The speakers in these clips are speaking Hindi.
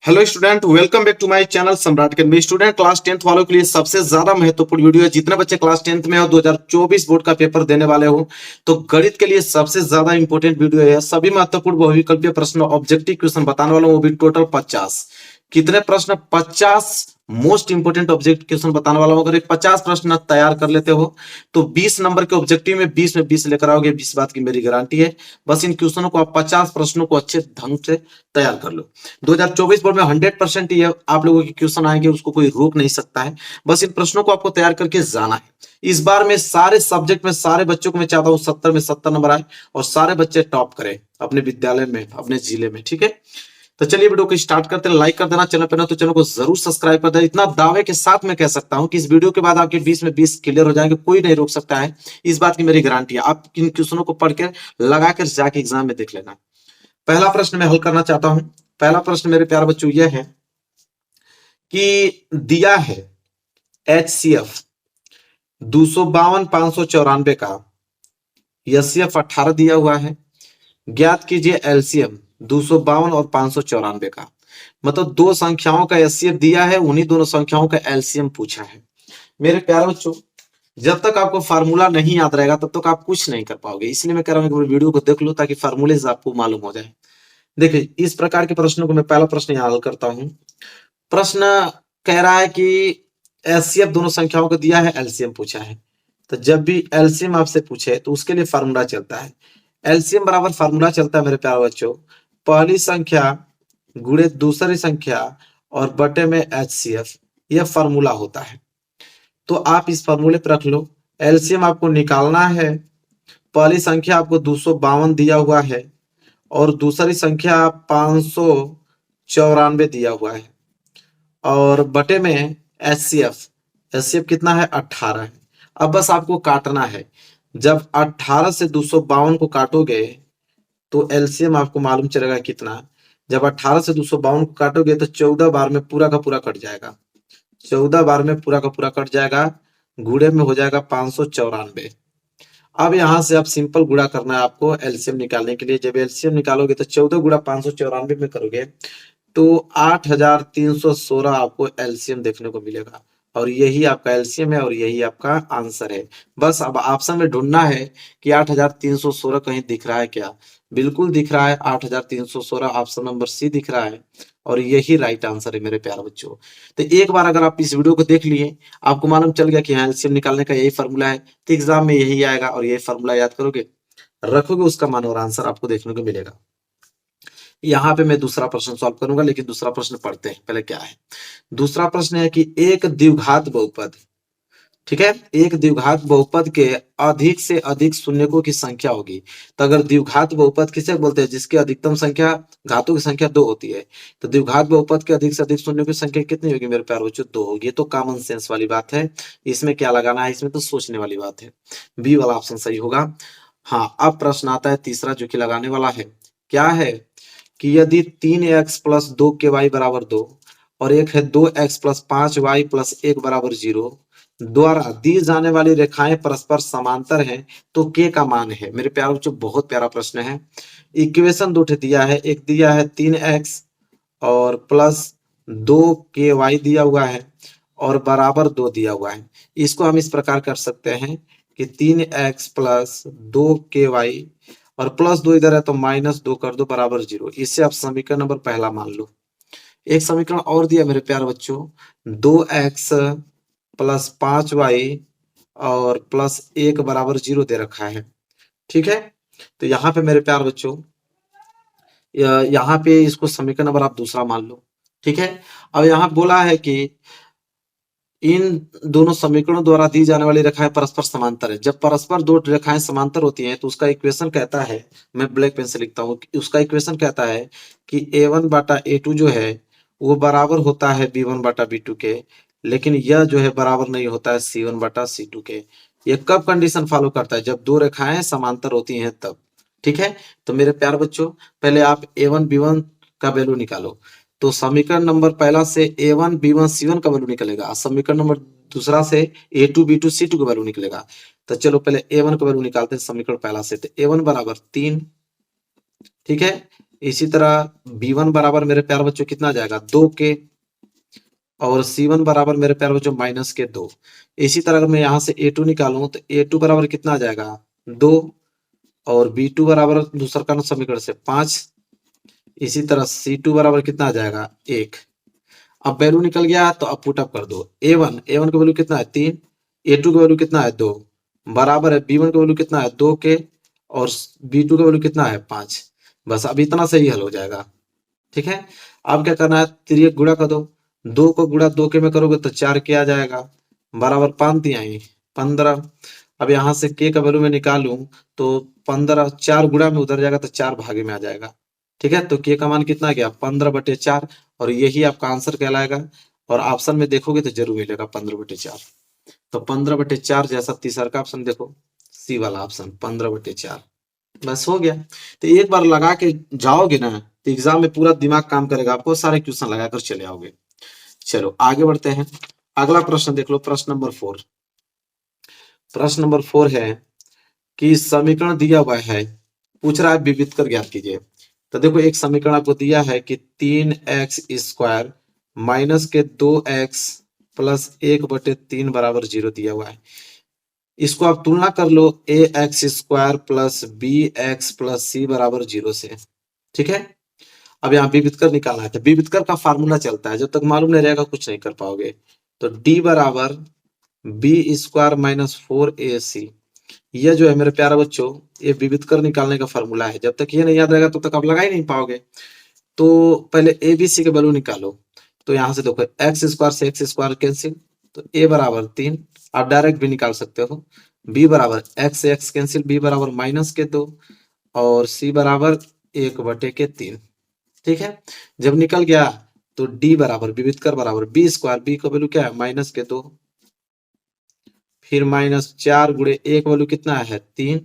Hello student, welcome back to my channel Samrat academy. Student, class 10th वालों के लिए सबसे ज्यादा महत्वपूर्ण वीडियो है। जितने बच्चे क्लास 10th में हो, 2024 बोर्ड का पेपर देने वाले हो, तो गणित के लिए सबसे ज्यादा इंपॉर्टेंट वीडियो है। सभी महत्वपूर्ण बहुविकल्पीय प्रश्न, ऑब्जेक्टिव क्वेश्चन बताने वाला हूं, वो भी टोटल 50। कितने प्रश्न? 50 मोस्ट इंपोर्टेंट ऑब्जेक्ट क्वेश्चन बताने वाला हूं। अगर एक 50 प्रश्न तैयार कर लेते हो तो 20 नंबर के ऑब्जेक्टिव में 20 में 20 लेकर आओगे। 20 बात की मेरी गारंटी है। बस इन क्वेश्चनों को आप 50 प्रश्नों को अच्छे ढंग से तैयार कर लो। 2024 बोर्ड में 100% ये आप लोगों के क्वेश्चन आएंगे, उसको कोई रोक नहीं सकता है। बस इन प्रश्नों को आपको तैयार करके जाना है। इस बार में सारे सब्जेक्ट में सारे बच्चों को मैं चाहता हूं 70 में 70 नंबर आए और सारे बच्चे टॉप करें अपने विद्यालय में, अपने जिले में। ठीक है, तो चलिए वीडियो को स्टार्ट करते हैं। लाइक कर देना, चैनल पर ना तो चैनल को जरूर सब्सक्राइब कर देना। इतना दावे के साथ मैं कह सकता हूं कि इस वीडियो के बाद आपके 20 में 20 क्लियर हो जाएंगे, कोई नहीं रोक सकता है। इस बात की मेरी गारंटी है। आप इन क्वेश्चनों को पढ़ के लगाकर जाके एग्जाम में देख लेना। पहला प्रश्न मैं हल करना चाहता हूं। पहला प्रश्न मेरे प्यारे बच्चों यह है कि दिया है HCF 252,594 का, SCF 18 दिया हुआ है। ज्ञात कीजिए LCM 252 और 594 का। मतलब दो संख्याओं का HCF दिया है, उन्हीं दोनों संख्याओं का LCM पूछा है। मेरे प्यारे बच्चों, जब तक आपको फार्मूला नहीं याद रहेगा तब तक आप कुछ नहीं कर पाओगे। इसलिए मैं कह रहा हूं कि वीडियो को देख लो ताकि फार्मूले से आपको मालूम हो जाए। देखिए, इस प्रकार के प्रश्नों को मैं पहला प्रश्न यहां हल करता हूं। प्रश्न कह रहा है कि HCF दोनों संख्याओं को दिया है, LCM पूछा है। तो जब भी LCM आपसे पूछे तो उसके लिए फार्मूला चलता है। LCM बराबर फार्मूला चलता है मेरे प्यारे बच्चों, पहली संख्या गुणे दूसरी संख्या और बटे में HCF। यह फार्मूला होता है। तो आप इस फार्मूले पर रख लो। LCM आपको निकालना है। पहली संख्या आपको 252 दिया हुआ है और दूसरी संख्या 594 दिया हुआ है और बटे में HCF कितना है? 18 है। अब बस आपको काटना है। जब 18 से 252 को काटोगे तो LCM आपको मालूम चलेगा कितना। जब 18 से 252 को काटोगे तो 14 बार में पूरा का पूरा कट जाएगा। 14 बार में पूरा का पूरा कट जाएगा, गुणे में हो जाएगा 594। अब यहां से आप सिंपल गुणा करना है आपको LCM निकालने के लिए। जब LCM निकालोगे तो 14 गुणा 594 में करोगे तो 8,316 आपको LCM देखने को मिलेगा और यही आपका LCM है और यही आपका आंसर है। बस अब ऑप्शन में ढूंढना है कि 8,316 कहीं दिख रहा है क्या। बिल्कुल दिख रहा है, 8,316 ऑप्शन नंबर सी दिख रहा है और यही राइट आंसर है मेरे प्यारे बच्चों। तो एक बार अगर आप इस वीडियो को देख लिए, आपको मालूम चल गया कि हाँ LCM निकालने का यही फॉर्मूला है, तो एग्जाम में यही आएगा और यही फॉर्मूला याद करोगे, रखोगे, उसका मान और आंसर आपको देखने को मिलेगा। यहाँ पे मैं दूसरा प्रश्न सॉल्व करूंगा, लेकिन दूसरा प्रश्न पढ़ते हैं पहले क्या है। दूसरा प्रश्न है कि एक द्विघात बहुपद, ठीक है, एक द्विघात बहुपद के अधिक से अधिक शून्यकों की संख्या होगी। तो अगर द्विघात बहुपद किसे बोलते हैं? जिसकी अधिकतम संख्या, घातों की संख्या 2 होती है। तो द्विघात बहुपद के अधिक से अधिक शून्यों की संख्या कितनी होगी मेरे प्यारे बच्चों? 2 होगी। ये तो कॉमन सेंस वाली बात है, इसमें क्या लगाना है, इसमें तो सोचने वाली बात है। बी वाला ऑप्शन सही होगा। हाँ, अब प्रश्न आता है तीसरा जो कि लगाने वाला है। क्या है कि यदि 3x प्लस 2ky बराबर 2 और एक है 2x प्लस 5y प्लस 1 बराबर 0 द्वारा दी जाने वाली रेखाएं परस्पर समांतर हैं तो k का मान है। मेरे प्यारे बच्चों, बहुत प्यारा प्रश्न है। इक्वेशन दो दिया है, एक दिया है 3x और प्लस 2ky दिया हुआ है और बराबर 2 दिया हुआ है। इसको हम इस प्रकार कर सकते हैं कि 3x प्लस 2ky और प्लस 2 इधर है तो माइनस 2 कर दो बराबर 0। इससे आप समीकरण नंबर पहला मान लो। एक समीकरण और दिया मेरे प्यारे बच्चों, 2x प्लस 5y और प्लस 1 बराबर 0 दे रखा है। ठीक है, तो यहाँ पे मेरे प्यारे बच्चों, यहाँ पे इसको समीकरण नंबर आप दूसरा मान लो। ठीक है, अब यहाँ बोला है कि इन दोनों समीकरणों द्वारा दी जाने वाली रेखाएं परस्पर समांतर है। जब परस्पर दो रेखाएं समांतर होती हैं तो उसका इक्वेशन कहता है, मैं ब्लैक पेन से लिखता हूं, उसका इक्वेशन कहता है कि A1 बाटा A2 जो है वो बराबर होता है B1 बाटा B2 के, लेकिन यह जो है बराबर नहीं होता है C1 बाटा C2 के। ये कब कंडीशन फॉलो करता है? जब दो रेखाएं समांतर होती हैं तब। ठीक है, तो मेरे प्यार बच्चों, पहले आप A1 B1 का वैल्यू निकालो। तो समीकरण नंबर पहला से A1 B1 C1 का वैल्यू निकलेगा, समीकरण नंबर दूसरा से A2 B2 C2 का वैल्यू निकलेगा। तो चलो पहले A1 का वैल्यू निकालते हैं समीकरण पहला से। तो A1 बराबर 3, ठीक है, इसी तरह B1 बराबर मेरे प्यारे बच्चों कितना आ जाएगा 2k, और C1 बराबर मेरे प्यारे बच्चों -2। इसी तरह अगर मैं यहाँ से A2 निकालूं तो A2 बराबर कितना आ जाएगा 2, और B2 बराबर दूसरा का समीकरण से 5। इसी तरह C2 बराबर कितना आ जाएगा 1। अब वैल्यू निकल गया तो अब पुट अप कर दो। A1 का वैल्यू कितना है 3, A2 का वैल्यू कितना है 2, बराबर है B1 का वैल्यू कितना है 2k, और B2 का वैल्यू कितना है 5। बस अब इतना सही हल हो जाएगा। ठीक है, अब क्या करना है, तिर्यक गुणा कर दो। 2 को गुणा 2k में करोगे तो 4k आ जाएगा, बराबर 5 दिया 15। अब यहाँ से k का वैल्यू मैं निकालूं तो 15, 4 गुणा में उधर जाएगा तो 4 भागे में आ जाएगा। ठीक है, तो k का मान कितना गया 15/4, और यही आपका आंसर कहलाएगा। और ऑप्शन में देखोगे तो जरूर मिलेगा 15/4। तो 15/4 जैसा तीसरा का ऑप्शन देखो, सी वाला ऑप्शन 15/4। बस हो गया। तो एक बार लगा के जाओगे ना तो एग्जाम में पूरा दिमाग काम करेगा, आपको सारे क्वेश्चन लगाकर चले आओगे। चलो आगे बढ़ते हैं, अगला प्रश्न देख लो, प्रश्न नंबर 4। प्रश्न नंबर 4 है कि समीकरण दिया हुआ है, पूछ रहा है विविध कर ज्ञात कीजिए। तो देखो एक समीकरण आपको दिया है कि 3x² माइनस के 2x प्लस 1/3 बराबर 0 दिया हुआ है। इसको आप तुलना कर लो ax² plus bx plus c बराबर 0 से। ठीक है, अब यहाँ विविधकर निकालना है। तो विविधकर का फार्मूला चलता है, जब तक मालूम नहीं रहेगा कुछ नहीं कर पाओगे। तो d बराबर b² माइनस 4ac, ये जो है मेरे प्यारे बच्चों ये विविधकर निकालने का फार्मूला है। जब तक ये नहीं याद रहेगा तब तक आप लगा ही नहीं पाओगे। तो पहले ए बी सी के वैल्यू निकालो। तो यहाँ से देखो x² से x² कैंसिल, तो a बराबर 3, आप डायरेक्ट भी निकाल सकते हो। b बराबर x से x कैंसिल, b बराबर -2, और c बराबर 1/3। ठीक है, जब निकल गया तो d बराबर विविधकर बराबर b², b का वैल्यू क्या है -2, फिर -4 गुणे a का वैल्यू कितना है 3,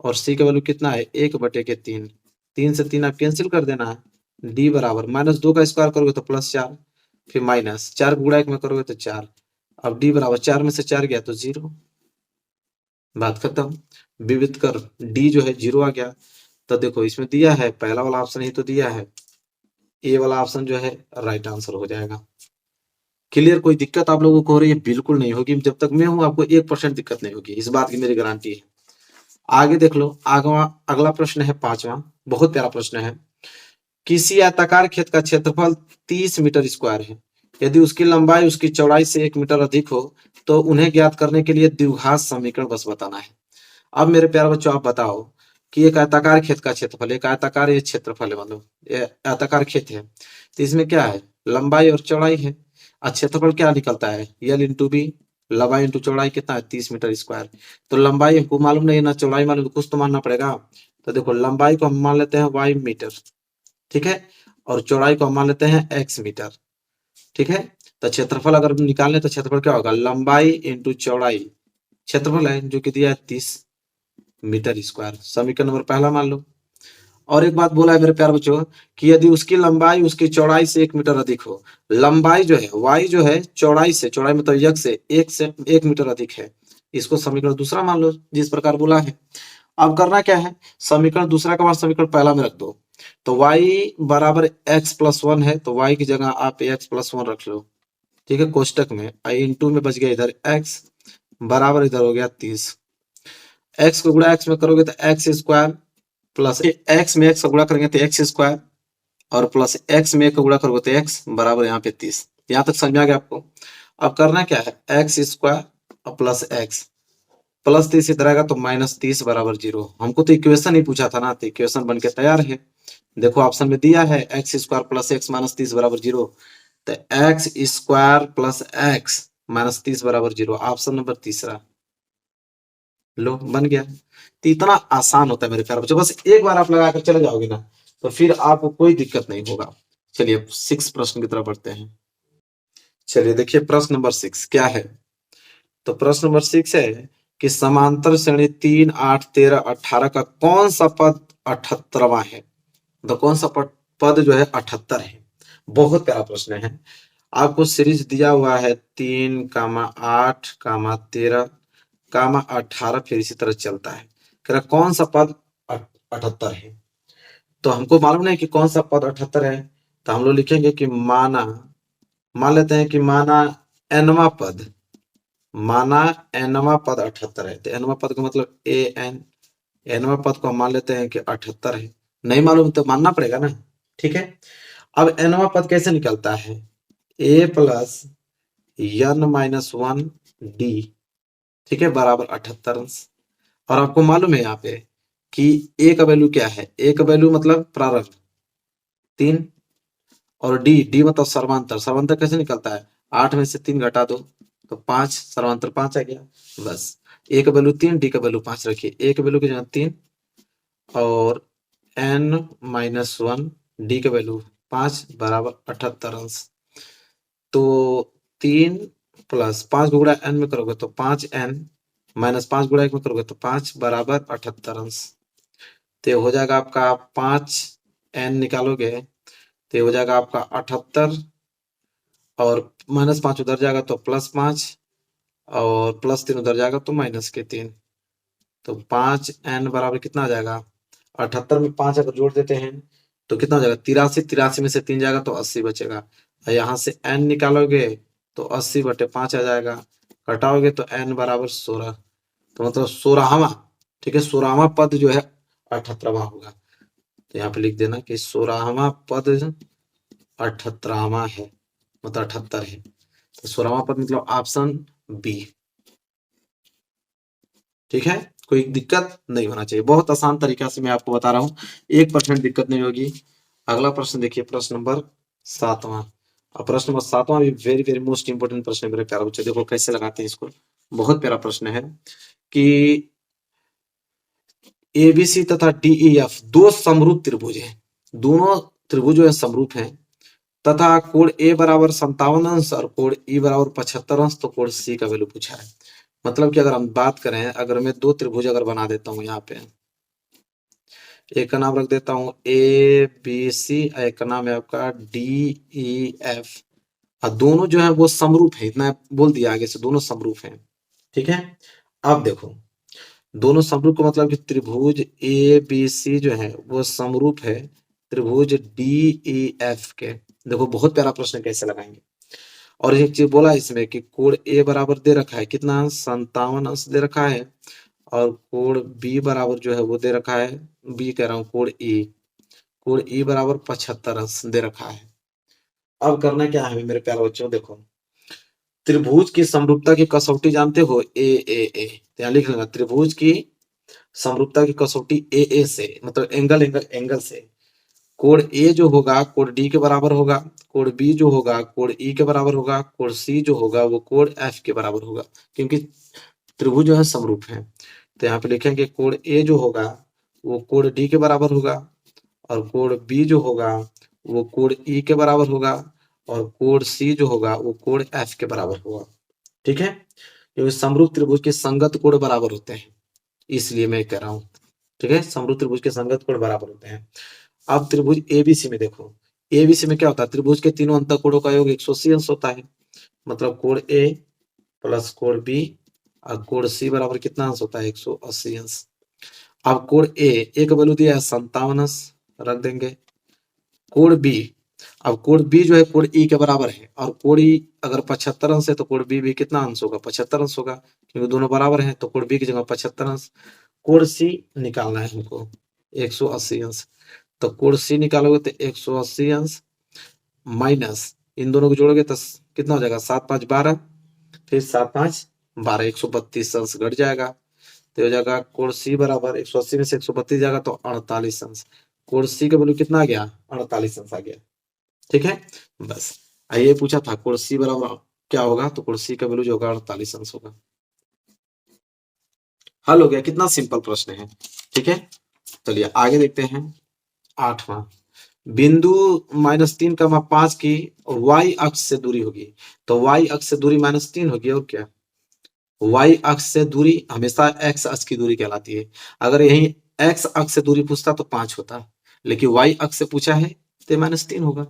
और c का वैल्यू कितना है 1/3। 3 से 3 आप कैंसिल कर देना है। d बराबर -2 का स्क्वायर करोगे तो +4, फिर -4 गुणा 1 में करोगे तो 4। अब d बराबर 4 में से 4 गया तो 0, बात खत्म। विविध कर d जो है 0 आ गया। तो देखो इसमें दिया है पहला वाला ऑप्शन ही तो दिया है, ए वाला ऑप्शन जो है राइट आंसर हो जाएगा। क्लियर, कोई दिक्कत आप लोगों को हो रही है? बिल्कुल नहीं होगी, जब तक मैं हूं आपको 1% दिक्कत नहीं होगी, इस बात की मेरी गारंटी है। आगे देख लो, अगला प्रश्न है 5वां, बहुत प्यारा प्रश्न है। किसी आयताकार खेत का क्षेत्रफल 30 मीटर स्क्वायर है, यदि उसकी लंबाई उसकी चौड़ाई से 1 मीटर अधिक हो तो उन्हें ज्ञात करने के लिए द्विघात समीकरण बस बताना है। अब मेरे प्यारे बच्चों आप बताओ कि एक आयताकार खेत का क्षेत्रफल, एक आयताकार ये क्षेत्रफल है, मतलब ये आयताकार खेत है, तो इसमें क्या है लंबाई और चौड़ाई है। क्षेत्रफल क्या निकलता है L×B, लंबाई इंटू चौड़ाई कितना है 30 मीटर स्क्वायर। तो लंबाई हमको मालूम नहीं है ना चौड़ाई मालूम, तो कुछ तो मानना पड़ेगा। तो देखो लंबाई को हम मान लेते हैं y मीटर, ठीक है, और चौड़ाई को हम मान लेते हैं x मीटर। ठीक है, तो क्षेत्रफल अगर निकालने तो क्षेत्रफल क्या होगा लंबाई इंटू चौड़ाई, क्षेत्रफल है जो कि दिया है 30 मीटर स्क्वायर, समीकरण नंबर पहला मान लो। और एक बात बोला है मेरे प्यारे बच्चों कि यदि उसकी लंबाई उसकी चौड़ाई से 1 मीटर अधिक हो, लंबाई जो है y जो है चौड़ाई से, चौड़ाई मतलब यक से 1 मीटर अधिक है, इसको समीकरण दूसरा मान लो जिस प्रकार बोला है। अब करना क्या है, समीकरण दूसरा का मान समीकरण पहला में रख दो। तो y बराबर x+1 है, तो y की जगह आप x+1 रख लो। ठीक है, कोष्टक में i इंटू में बच गया इधर x, बराबर इधर हो गया 30। x को गुणा x में करोगे तो x² प्लस x में x का गुणा करेंगे तो x², और प्लस x में 1 का गुणा करोगे तो x बराबर यहाँ पे 30। यहाँ तक समझ में आ गया आपको। अब करना क्या है x² और प्लस x, प्लस 30 इधर आएगा तो -30 बराबर 0। हमको तो इक्वेशन ही पूछा था ना, तो इक्वेशन बन के तैयार है। देखो ऑप्शन में दिया है x² प्लस x -30 बराबर 0, तो x² प्लस x -30 बराबर 0, ऑप्शन नंबर तीसरा। लो बन गया। तो इतना आसान होता है मेरे प्यारे बच्चों, बस एक बार आप लगा कर चले जाओगे ना तो फिर आपको कोई दिक्कत नहीं होगा। चलिए अब 6 प्रश्न की तरफ बढ़ते हैं। चलिए देखिए प्रश्न नंबर 6 क्या है। तो प्रश्न नंबर 6 है कि समांतर श्रेणी 3, 8, 13, 18 का कौन सा पद 78वां है। तो कौन सा पद जो है 78 है। बहुत प्यारा प्रश्न है। आपको सीरीज दिया हुआ है 3, 8, 13, 18, फिर इसी तरह चलता है। कह रहा कौन सा पद 78 है। तो हमको मालूम नहीं कि कौन सा पद 78 है, तो हम लोग लिखेंगे कि मान लेते हैं कि माना एनवा पद 78 है। तो एनवा पद का मतलब एनवा पद को हम मान लेते हैं कि 78 है। नहीं मालूम तो मानना पड़ेगा ना। ठीक है, अब एनवा पद कैसे निकलता है? ए प्लस एन माइनस 1 डी, ठीक है, बराबर 78 अंश। और आपको मालूम है यहाँ पे कि ए का वैल्यू क्या है? ए का वैल्यू मतलब प्रारंभ 3, और डी मतलब सर्वांतर। सर्वांतर कैसे निकलता है? 8 में से 3 घटा दो तो 5, सर्वांतर 5 आ गया। बस, ए का वैल्यू 3, डी का वैल्यू 5 रखिए। ए का वैल्यू की जगह 3 और n माइनस 1 डी का वैल्यू 5 बराबर 78 अंश। तो 3 प्लस 5 गुणा n में करोगे तो 5n माइनस 5 गुणा 1 में करोगे तो 5 बराबर 78 अंश। तो हो जाएगा आपका 5n निकालोगे तो हो जाएगा आपका 78 और माइनस 5 उधर जाएगा तो प्लस 5 और प्लस 3 उधर जाएगा तो माइनस के 3। तो 5n बराबर कितना आ जाएगा? 78 में 5 अगर जोड़ देते हैं तो कितना हो जाएगा? 83। 83 में से 3 जाएगा तो 80 बचेगा। और यहाँ से n निकालोगे तो 80/5 आ जाएगा। घटाओगे तो n बराबर 16, तो मतलब 16वां, ठीक है, 16वां पद जो है 78वां होगा। तो यहाँ पे लिख देना कि 16वां पद 78वां है, मतलब 78 है। तो 16वां पद मतलब ऑप्शन बी। ठीक है, कोई दिक्कत नहीं होना चाहिए। बहुत आसान तरीका से मैं आपको बता रहा हूँ, 1% दिक्कत नहीं होगी। अगला प्रश्न देखिए, प्रश्न नंबर 7वां। और प्रश्न नंबर 7वां भी वेरी वेरी मोस्ट इंपोर्टेंट प्रश्न है मेरे प्यारे बच्चे। देखो कैसे लगाते हैं इसको, बहुत प्यारा प्रश्न है कि एबीसी तथा डीईएफ दो समरूप त्रिभुज हैं, दोनों त्रिभुज जो है समरूप हैं, तथा कोण ए बराबर 57 अंश और कोण ई बराबर 75 अंश। तो कोण सी का वैल्यू पूछा है। मतलब कि अगर हम बात करें, अगर मैं दो त्रिभुज अगर बना देता हूँ यहाँ पे, एक का नाम रख देता हूँ ए बी सी, एक का नाम है आपका डी ई एफ, और दोनों जो है वो समरूप है। इतना बोल दिया आगे से, दोनों समरूप हैं। ठीक है, अब देखो दोनों समरूप का मतलब कि त्रिभुज ए बी सी जो है वो समरूप है त्रिभुज डी ई एफ के। देखो बहुत प्यारा प्रश्न कैसे लगाएंगे। और एक चीज बोला इसमें कि कोण ए बराबर दे रखा है कितना? 57 अंश दे रखा है। और कोण बी बराबर जो है वो दे रखा है, बी कह रहा हूँ, कोण ई बराबर 75 अंश दे रखा है। अब करना क्या है मेरे प्यारे बच्चों? देखो त्रिभुज की समरूपता की कसौटी जानते हो, ए। यहाँ लिख लेना, त्रिभुज की समरूपता की कसौटी ए से, मतलब एंगल से कोण ए जो होगा कोण डी के बराबर होगा, कोण बी जो होगा कोण ई के बराबर होगा, कोण सी जो होगा वो कोण एफ के बराबर होगा, क्योंकि त्रिभुज जो है समरूप है। तो यहाँ पे लिखेंगे कोण ए जो होगा वो कोण डी के बराबर होगा, और कोण बी जो होगा वो कोण ई के बराबर होगा, और कोण सी जो होगा वो कोण एफ के बराबर होगा। ठीक है, क्योंकि समरूप त्रिभुज के संगत कोण बराबर होते हैं, इसलिए मैं कह रहा हूँ। ठीक है, समरूप त्रिभुज के संगत कोण बराबर होते हैं। अब त्रिभुज एबीसी में देखो, एबीसी में क्या होता है? त्रिभुज के तीनों अंतःकोणों का योग 180 अंश होता है। मतलब कोण ए प्लस कोण बी और कोण सी बराबर कितना अंश होता है? 180 अंश। अब कोण ए का वैल्यू दिया है 57 अंश, रख देंगे। कोण बी, अब कोण बी जो है कोण ई के बराबर है, और कोण ई अगर 75 अंश है तो कोण बी भी कितना अंश होगा? 75 अंश होगा, क्योंकि दोनों बराबर हैं। तो कोण बी की जगह 75 अंश। कोण सी निकालना है हमको 180 अंश। तो कोण सी निकालोगे तो 180 अंश माइनस इन दोनों को जोड़ोगे तो कितना हो जाएगा? 7 5 12, फिर 7 5 12, 132 अंश घट जाएगा। तो हो जाएगा कोण सी बराबर 180 में से 132 जाएगा तो 48 अंश। कोण सी का वैल्यू कितना आ गया? 48 अंश आ गया। ठीक है, बस ये पूछा था कोण सी बराबर क्या होगा, तो कोण सी का वैल्यू जो होगा 48 अंश होगा। हल हो गया, कितना सिंपल प्रश्न है। ठीक है, चलिए आगे देखते हैं। 8वां, बिंदु -3, 5 की y अक्ष से दूरी होगी। तो y अक्ष से दूरी -3 होगी, और क्या? y अक्ष से दूरी हमेशा x अक्ष की दूरी कहलाती है। अगर यही x अक्ष से दूरी पूछता तो 5 होता, लेकिन y अक्ष से पूछा है तो -3 होगा।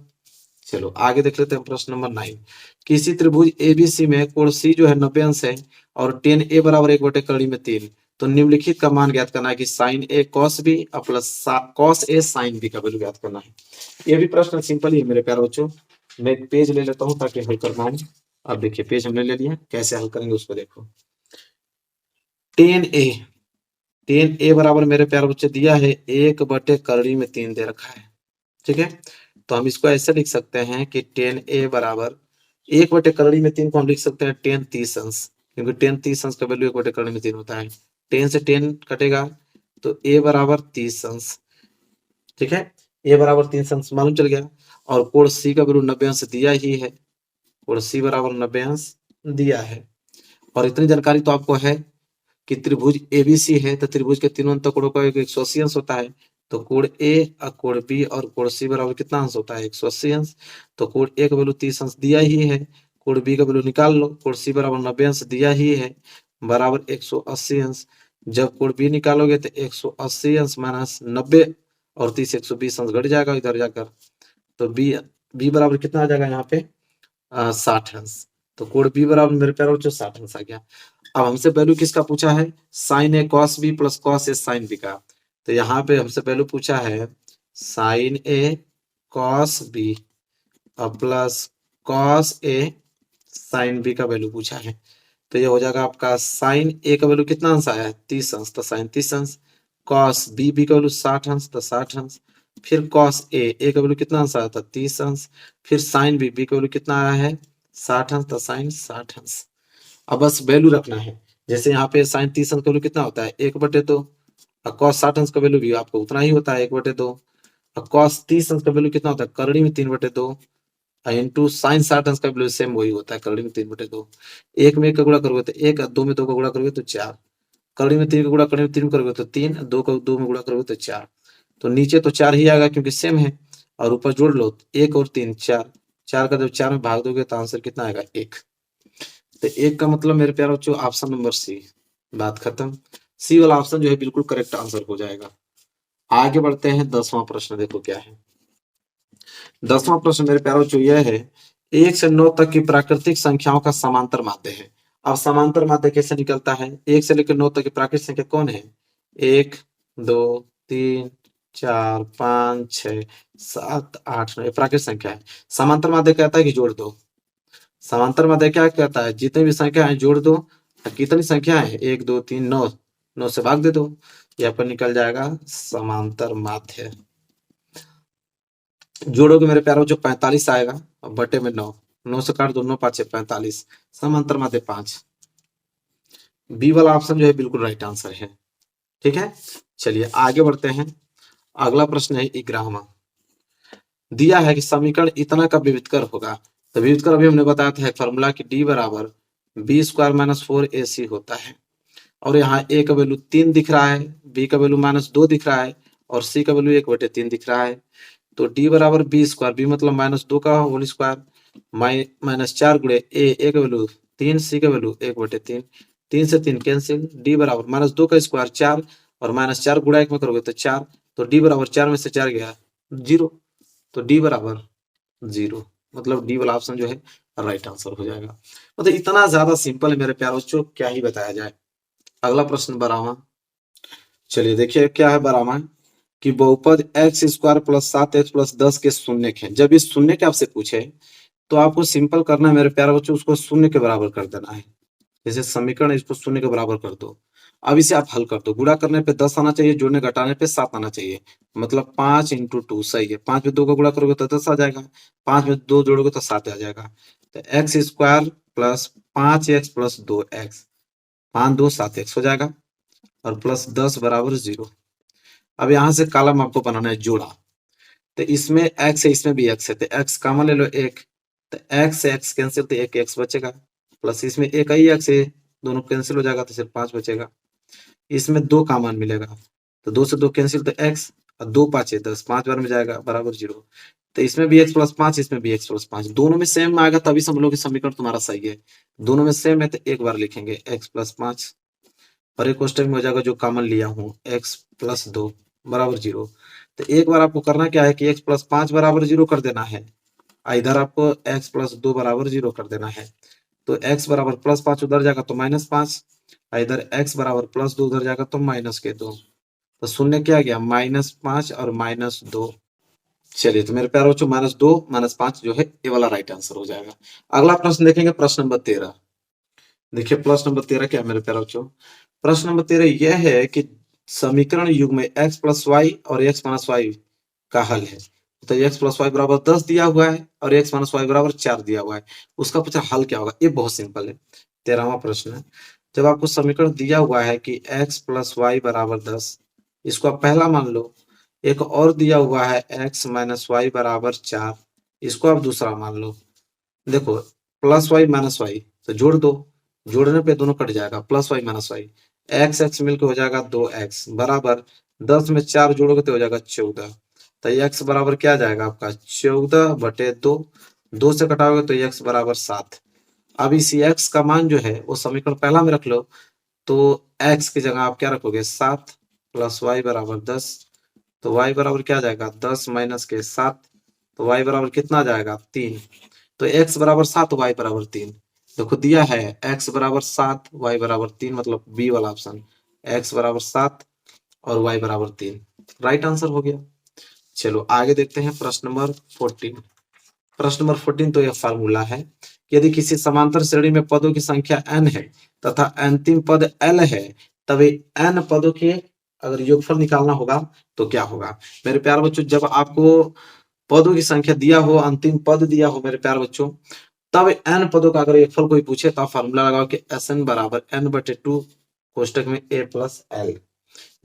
चलो आगे देख लेते हैं प्रश्न नंबर 9। किसी त्रिभुज एबीसी में कोण सी जो है 90 अंश है, और tan a बराबर 1/3 में 3। तो निम्नलिखित का मान ज्ञात करना है कि साइन ए कॉस बी और plus cos A sine B का वैल्यू ज्ञात करना है। ये भी प्रश्न सिंपल ही है मेरे प्यारे बच्चों। मैं एक पेज ले लेता हूँ ताकि हल कर पाए। अब देखिए पेज हमने ले लिया, कैसे हल करेंगे उसको देखो। टेन ए बराबर मेरे प्यारे बच्चे दिया है 1/3 दे रखा है। ठीक है, तो हम इसको ऐसे लिख सकते हैं कि टेन ए बराबर 1/3 को हम लिख सकते हैं 10 30 अंश, क्योंकि 10 30 अंश का वैल्यू 1/3 होता है। 10 से 10 कटेगा तो ए बराबर 30 अंश। ठीक है, ए बराबर 30 अंश मालूम चल गया। और कोण सी का वैल्यू 90 अंश दिया ही है, कोण सी बराबर 90 अंश दिया है। और इतनी जानकारी तो आपको है कि त्रिभुज एबीसी है, तो त्रिभुज के तीनों अंतःकोणों का 180 अंश होता है। तो कोण ए और कोण बी और कोण सी बराबर कितना अंश होता है? 180 अंश। तो कोण ए का वैल्यू 30 अंश दिया ही है, कोण बी का वैल्यू निकाल लो, कोण सी बराबर 90 अंश दिया ही है, बराबर 180 अंश। जब कोण बी निकालोगे तो 180 अंश माइनस 90 और 30 120 अंश घट जाएगा इधर जाकर। तो बी बराबर कितना आ जाएगा यहाँ पे? 60 अंश। तो कोण बी बराबर मेरे प्यारे बच्चों 60 अंश आ गया। अब हमसे वैल्यू किसका पूछा है? Sign A cos B plus cos A sine B का। तो यहाँ पे हमसे वैल्यू पूछा है साइन ए कॉस बी और plus cos A sine B का वैल्यू पूछा है। तो ये हो जाएगा आपका साइन ए का वैल्यू कितना अंश आया है? 30 अंश, तो साइन 30 अंश। कॉस बी का वैल्यू 60 अंश, तो 60 अंश। फिर कॉस ए का वैल्यू कितना अंश आया था? 30 अंश। फिर साइन बी का वैल्यू कितना आया है? 60 अंश, तो साइन 60 अंश। अब बस वैल्यू रखना है। जैसे यहाँ पे साइन 30 अंश का वैल्यू कितना होता है? 1/2। और कॉस 60 अंश का वैल्यू भी आपको उतना ही होता है 1/2। और कॉस 30 अंश का वैल्यू कितना होता है? करड़ी में 3/2 इंटू साइन 60 अंश का वैल्यू सेम वही होता है, करड़ी में 3/2। एक में एक का गुणा करोगे तो एक, दो में दो का गुणा करोगे तो चार, करड़ी में 3 का गुणा करड़ी में 3 करोगे तो 3, दो का दो में गुणा करोगे तो 4। तो नीचे तो 4 ही आएगा क्योंकि सेम है, और ऊपर जोड़ लो 1 और 3 4, 4 का जब 4 में भाग दोगे तो आंसर कितना आएगा? 1। तो 1 का मतलब मेरे प्यारे बच्चों ऑप्शन नंबर सी। बात खत्म। सी वाला ऑप्शन जो है बिल्कुल करेक्ट आंसर हो जाएगा। आगे बढ़ते हैं 10वां प्रश्न, देखो क्या है। 10वां प्रश्न मेरे प्यारे बच्चों यह है 1 से 9 तक की प्राकृतिक संख्याओं का समांतर माध्य है। अब समांतर माध्य कैसे निकलता है? 1 से लेकर 9 तक की प्राकृतिक संख्या कौन है? 1 2 3 4 5 6 7 8 9 प्राकृतिक संख्या है। समांतर माध्य कहता है कि जोड़ दो। समांतर माध्य क्या कहता है? जितनी भी संख्या है जोड़ दो। कितनी संख्या है? 1 2 3 9, 9 से भाग दे दो, यहाँ पर निकल जाएगा समांतर माध्य। जोड़ोगे मेरे प्यारों जो 45 आएगा बटे में 9, 9 से काट दो, 9 5 45, समांतर माध्य 5। बी वाला ऑप्शन जो है बिल्कुल राइट आंसर है। ठीक है, चलिए आगे बढ़ते हैं। अगला प्रश्न है 11वां। दिया है कि समीकरण इतना का विविधकर होगा। तो विविधकर अभी हमने बताया था फॉर्मूला की डी बराबर बी स्क्वायर माइनस 4ac होता है। और यहाँ ए का वैल्यू 3 दिख रहा है, बी का वैल्यू -2 दिख रहा है और सी का वैल्यू 1/3 दिख रहा है। तो डी बराबर बी स्क्वायर, बी मतलब -2 का होल स्क्वायर, -4 गुणे ए का वैल्यू 3, सी का वैल्यू 1/3, 3 से 3 कैंसिल, डी बराबर -2 का स्क्वायर 4 और -4 गुणा 1 में करोगे तो 4। तो डी बराबर 4 में से 4 गया 0। तो डी बराबर 0, मतलब डी वाला ऑप्शन जो है राइट आंसर हो जाएगा। मतलब इतना ज्यादा सिंपल है मेरे प्यारे बच्चों, क्या ही बताया जाए। अगला प्रश्न 12वां। चलिए देखिए क्या है 12वां कि बहुपद x square plus 7x plus 10 के शून्य है। जब इस शून्य के आपसे पूछे तो आपको सिंपल करना है मेरे प्यारे बच्चों, उसको शून्य के बराबर कर देना है। जैसे समीकरण इसको शून्य के बराबर कर दो। अब इसे आप हल कर दो। गुणा करने पे 10 आना चाहिए, जोड़ने घटाने पे 7 आना चाहिए, मतलब 5 × 2 सही है। 5 में 2 का गुणा करोगे तो 10 आ जाएगा, 5 में 2 जोड़ोगे तो 7 आ जाएगा। तो x square plus 5x plus 2x, 5 2 7x हो जाएगा और प्लस 10 बराबर 0। अब यहाँ से कॉलम आपको बनाना है जोड़ा। तो इसमें x है, इसमें भी x है, तो x कॉमन ले लो 1, तो x से x कैंसिल, तो एक x बचेगा, प्लस इसमें एक ही x है, दोनों कैंसिल हो जाएगा तो सिर्फ 5 बचेगा। इसमें 2 कॉमन मिलेगा, तो 2 से 2 कैंसिल, तो x और 2 5 10, 5 बार में जाएगा बराबर 0। तो इसमें भी x प्लस 5, इसमें भी x प्लस 5, दोनों में सेम आएगा तभी समझ लो कि समीकरण तुम्हारा सही है। दोनों में सेम है तो एक बार लिखेंगे x प्लस 5 और एक क्वेश्चन में हो जाएगा जो कॉमन लिया हूँ x प्लस 2 बराबर 0। तो एक बार आपको करना क्या है कि x प्लस 5 बराबर 0 कर देना है, इधर आपको x प्लस 2 बराबर 0 कर देना है। तो x बराबर प्लस 5 उधर जाएगा तो -5, इधर x बराबर +2 उधर जाएगा तो -2, तो शून्य क्या आ गया -5 और -2। चलिए तो मेरे प्यारे बच्चों -2 -5 जो है ये वाला राइट आंसर हो जाएगा। अगला प्रश्न देखेंगे, प्रश्न नंबर 13। देखिए प्रश्न नंबर 13 क्या है मेरे प्यारे बच्चों। प्रश्न नंबर 13 यह है कि समीकरण युग्म में x प्लस वाई और x माइनस वाई का हल है। तो x प्लस वाई बराबर 10 दिया हुआ है और x माइनस वाई बराबर 4 दिया हुआ है। उसका पूछा हल क्या होगा। ये बहुत सिंपल है। 13वां प्रश्न है, जब आपको समीकरण दिया हुआ है कि x प्लस वाई बराबर 10, इसको आप पहला मान लो। एक और दिया हुआ है x माइनस वाई बराबर 4, इसको आप दूसरा मान लो। देखो प्लस वाई माइनस वाई तो जोड़ दो, जोड़ने पे दोनों कट जाएगा, plus y minus y, x x मिलकर हो जाएगा 2x बराबर 10 में 4 जोड़ोगे तो हो जाएगा 14। तो x बराबर क्या आ जाएगा आपका 14/2, 2 से कटाओगे तो x बराबर 7। अब इसी x का मान जो है वो समीकरण पहला में रख लो, तो x की जगह आप क्या रखोगे 7 प्लस वाई बराबर 10, तो y बराबर क्या आ जाएगा 10 माइनस के 7, तो y बराबर कितना आ जाएगा 3। तो x बराबर 7 y बराबर 3। देखो दिया है x बराबर 7 y बराबर 3, मतलब बी वाला ऑप्शन, x बराबर 7 और y बराबर 3 राइट आंसर हो गया। चलो आगे देखते हैं प्रश्न नंबर 14। प्रश्न नंबर 14 तो यह फार्मूला है कि यदि किसी समांतर श्रेणी में पदों की संख्या n है तथा अंतिम पद l है, तभी n पदों के अगर योगफल निकालना होगा तो क्या होगा। मेरे प्यारे बच्चों जब आपको पदों की संख्या दिया हो, अंतिम पद दिया हो मेरे प्यारे बच्चों, तब n पदों का अगर योगफल कोई पूछे तो आप फार्मूला लगाओ कि Sn बराबर n/2 कोष्टक में a प्लस l।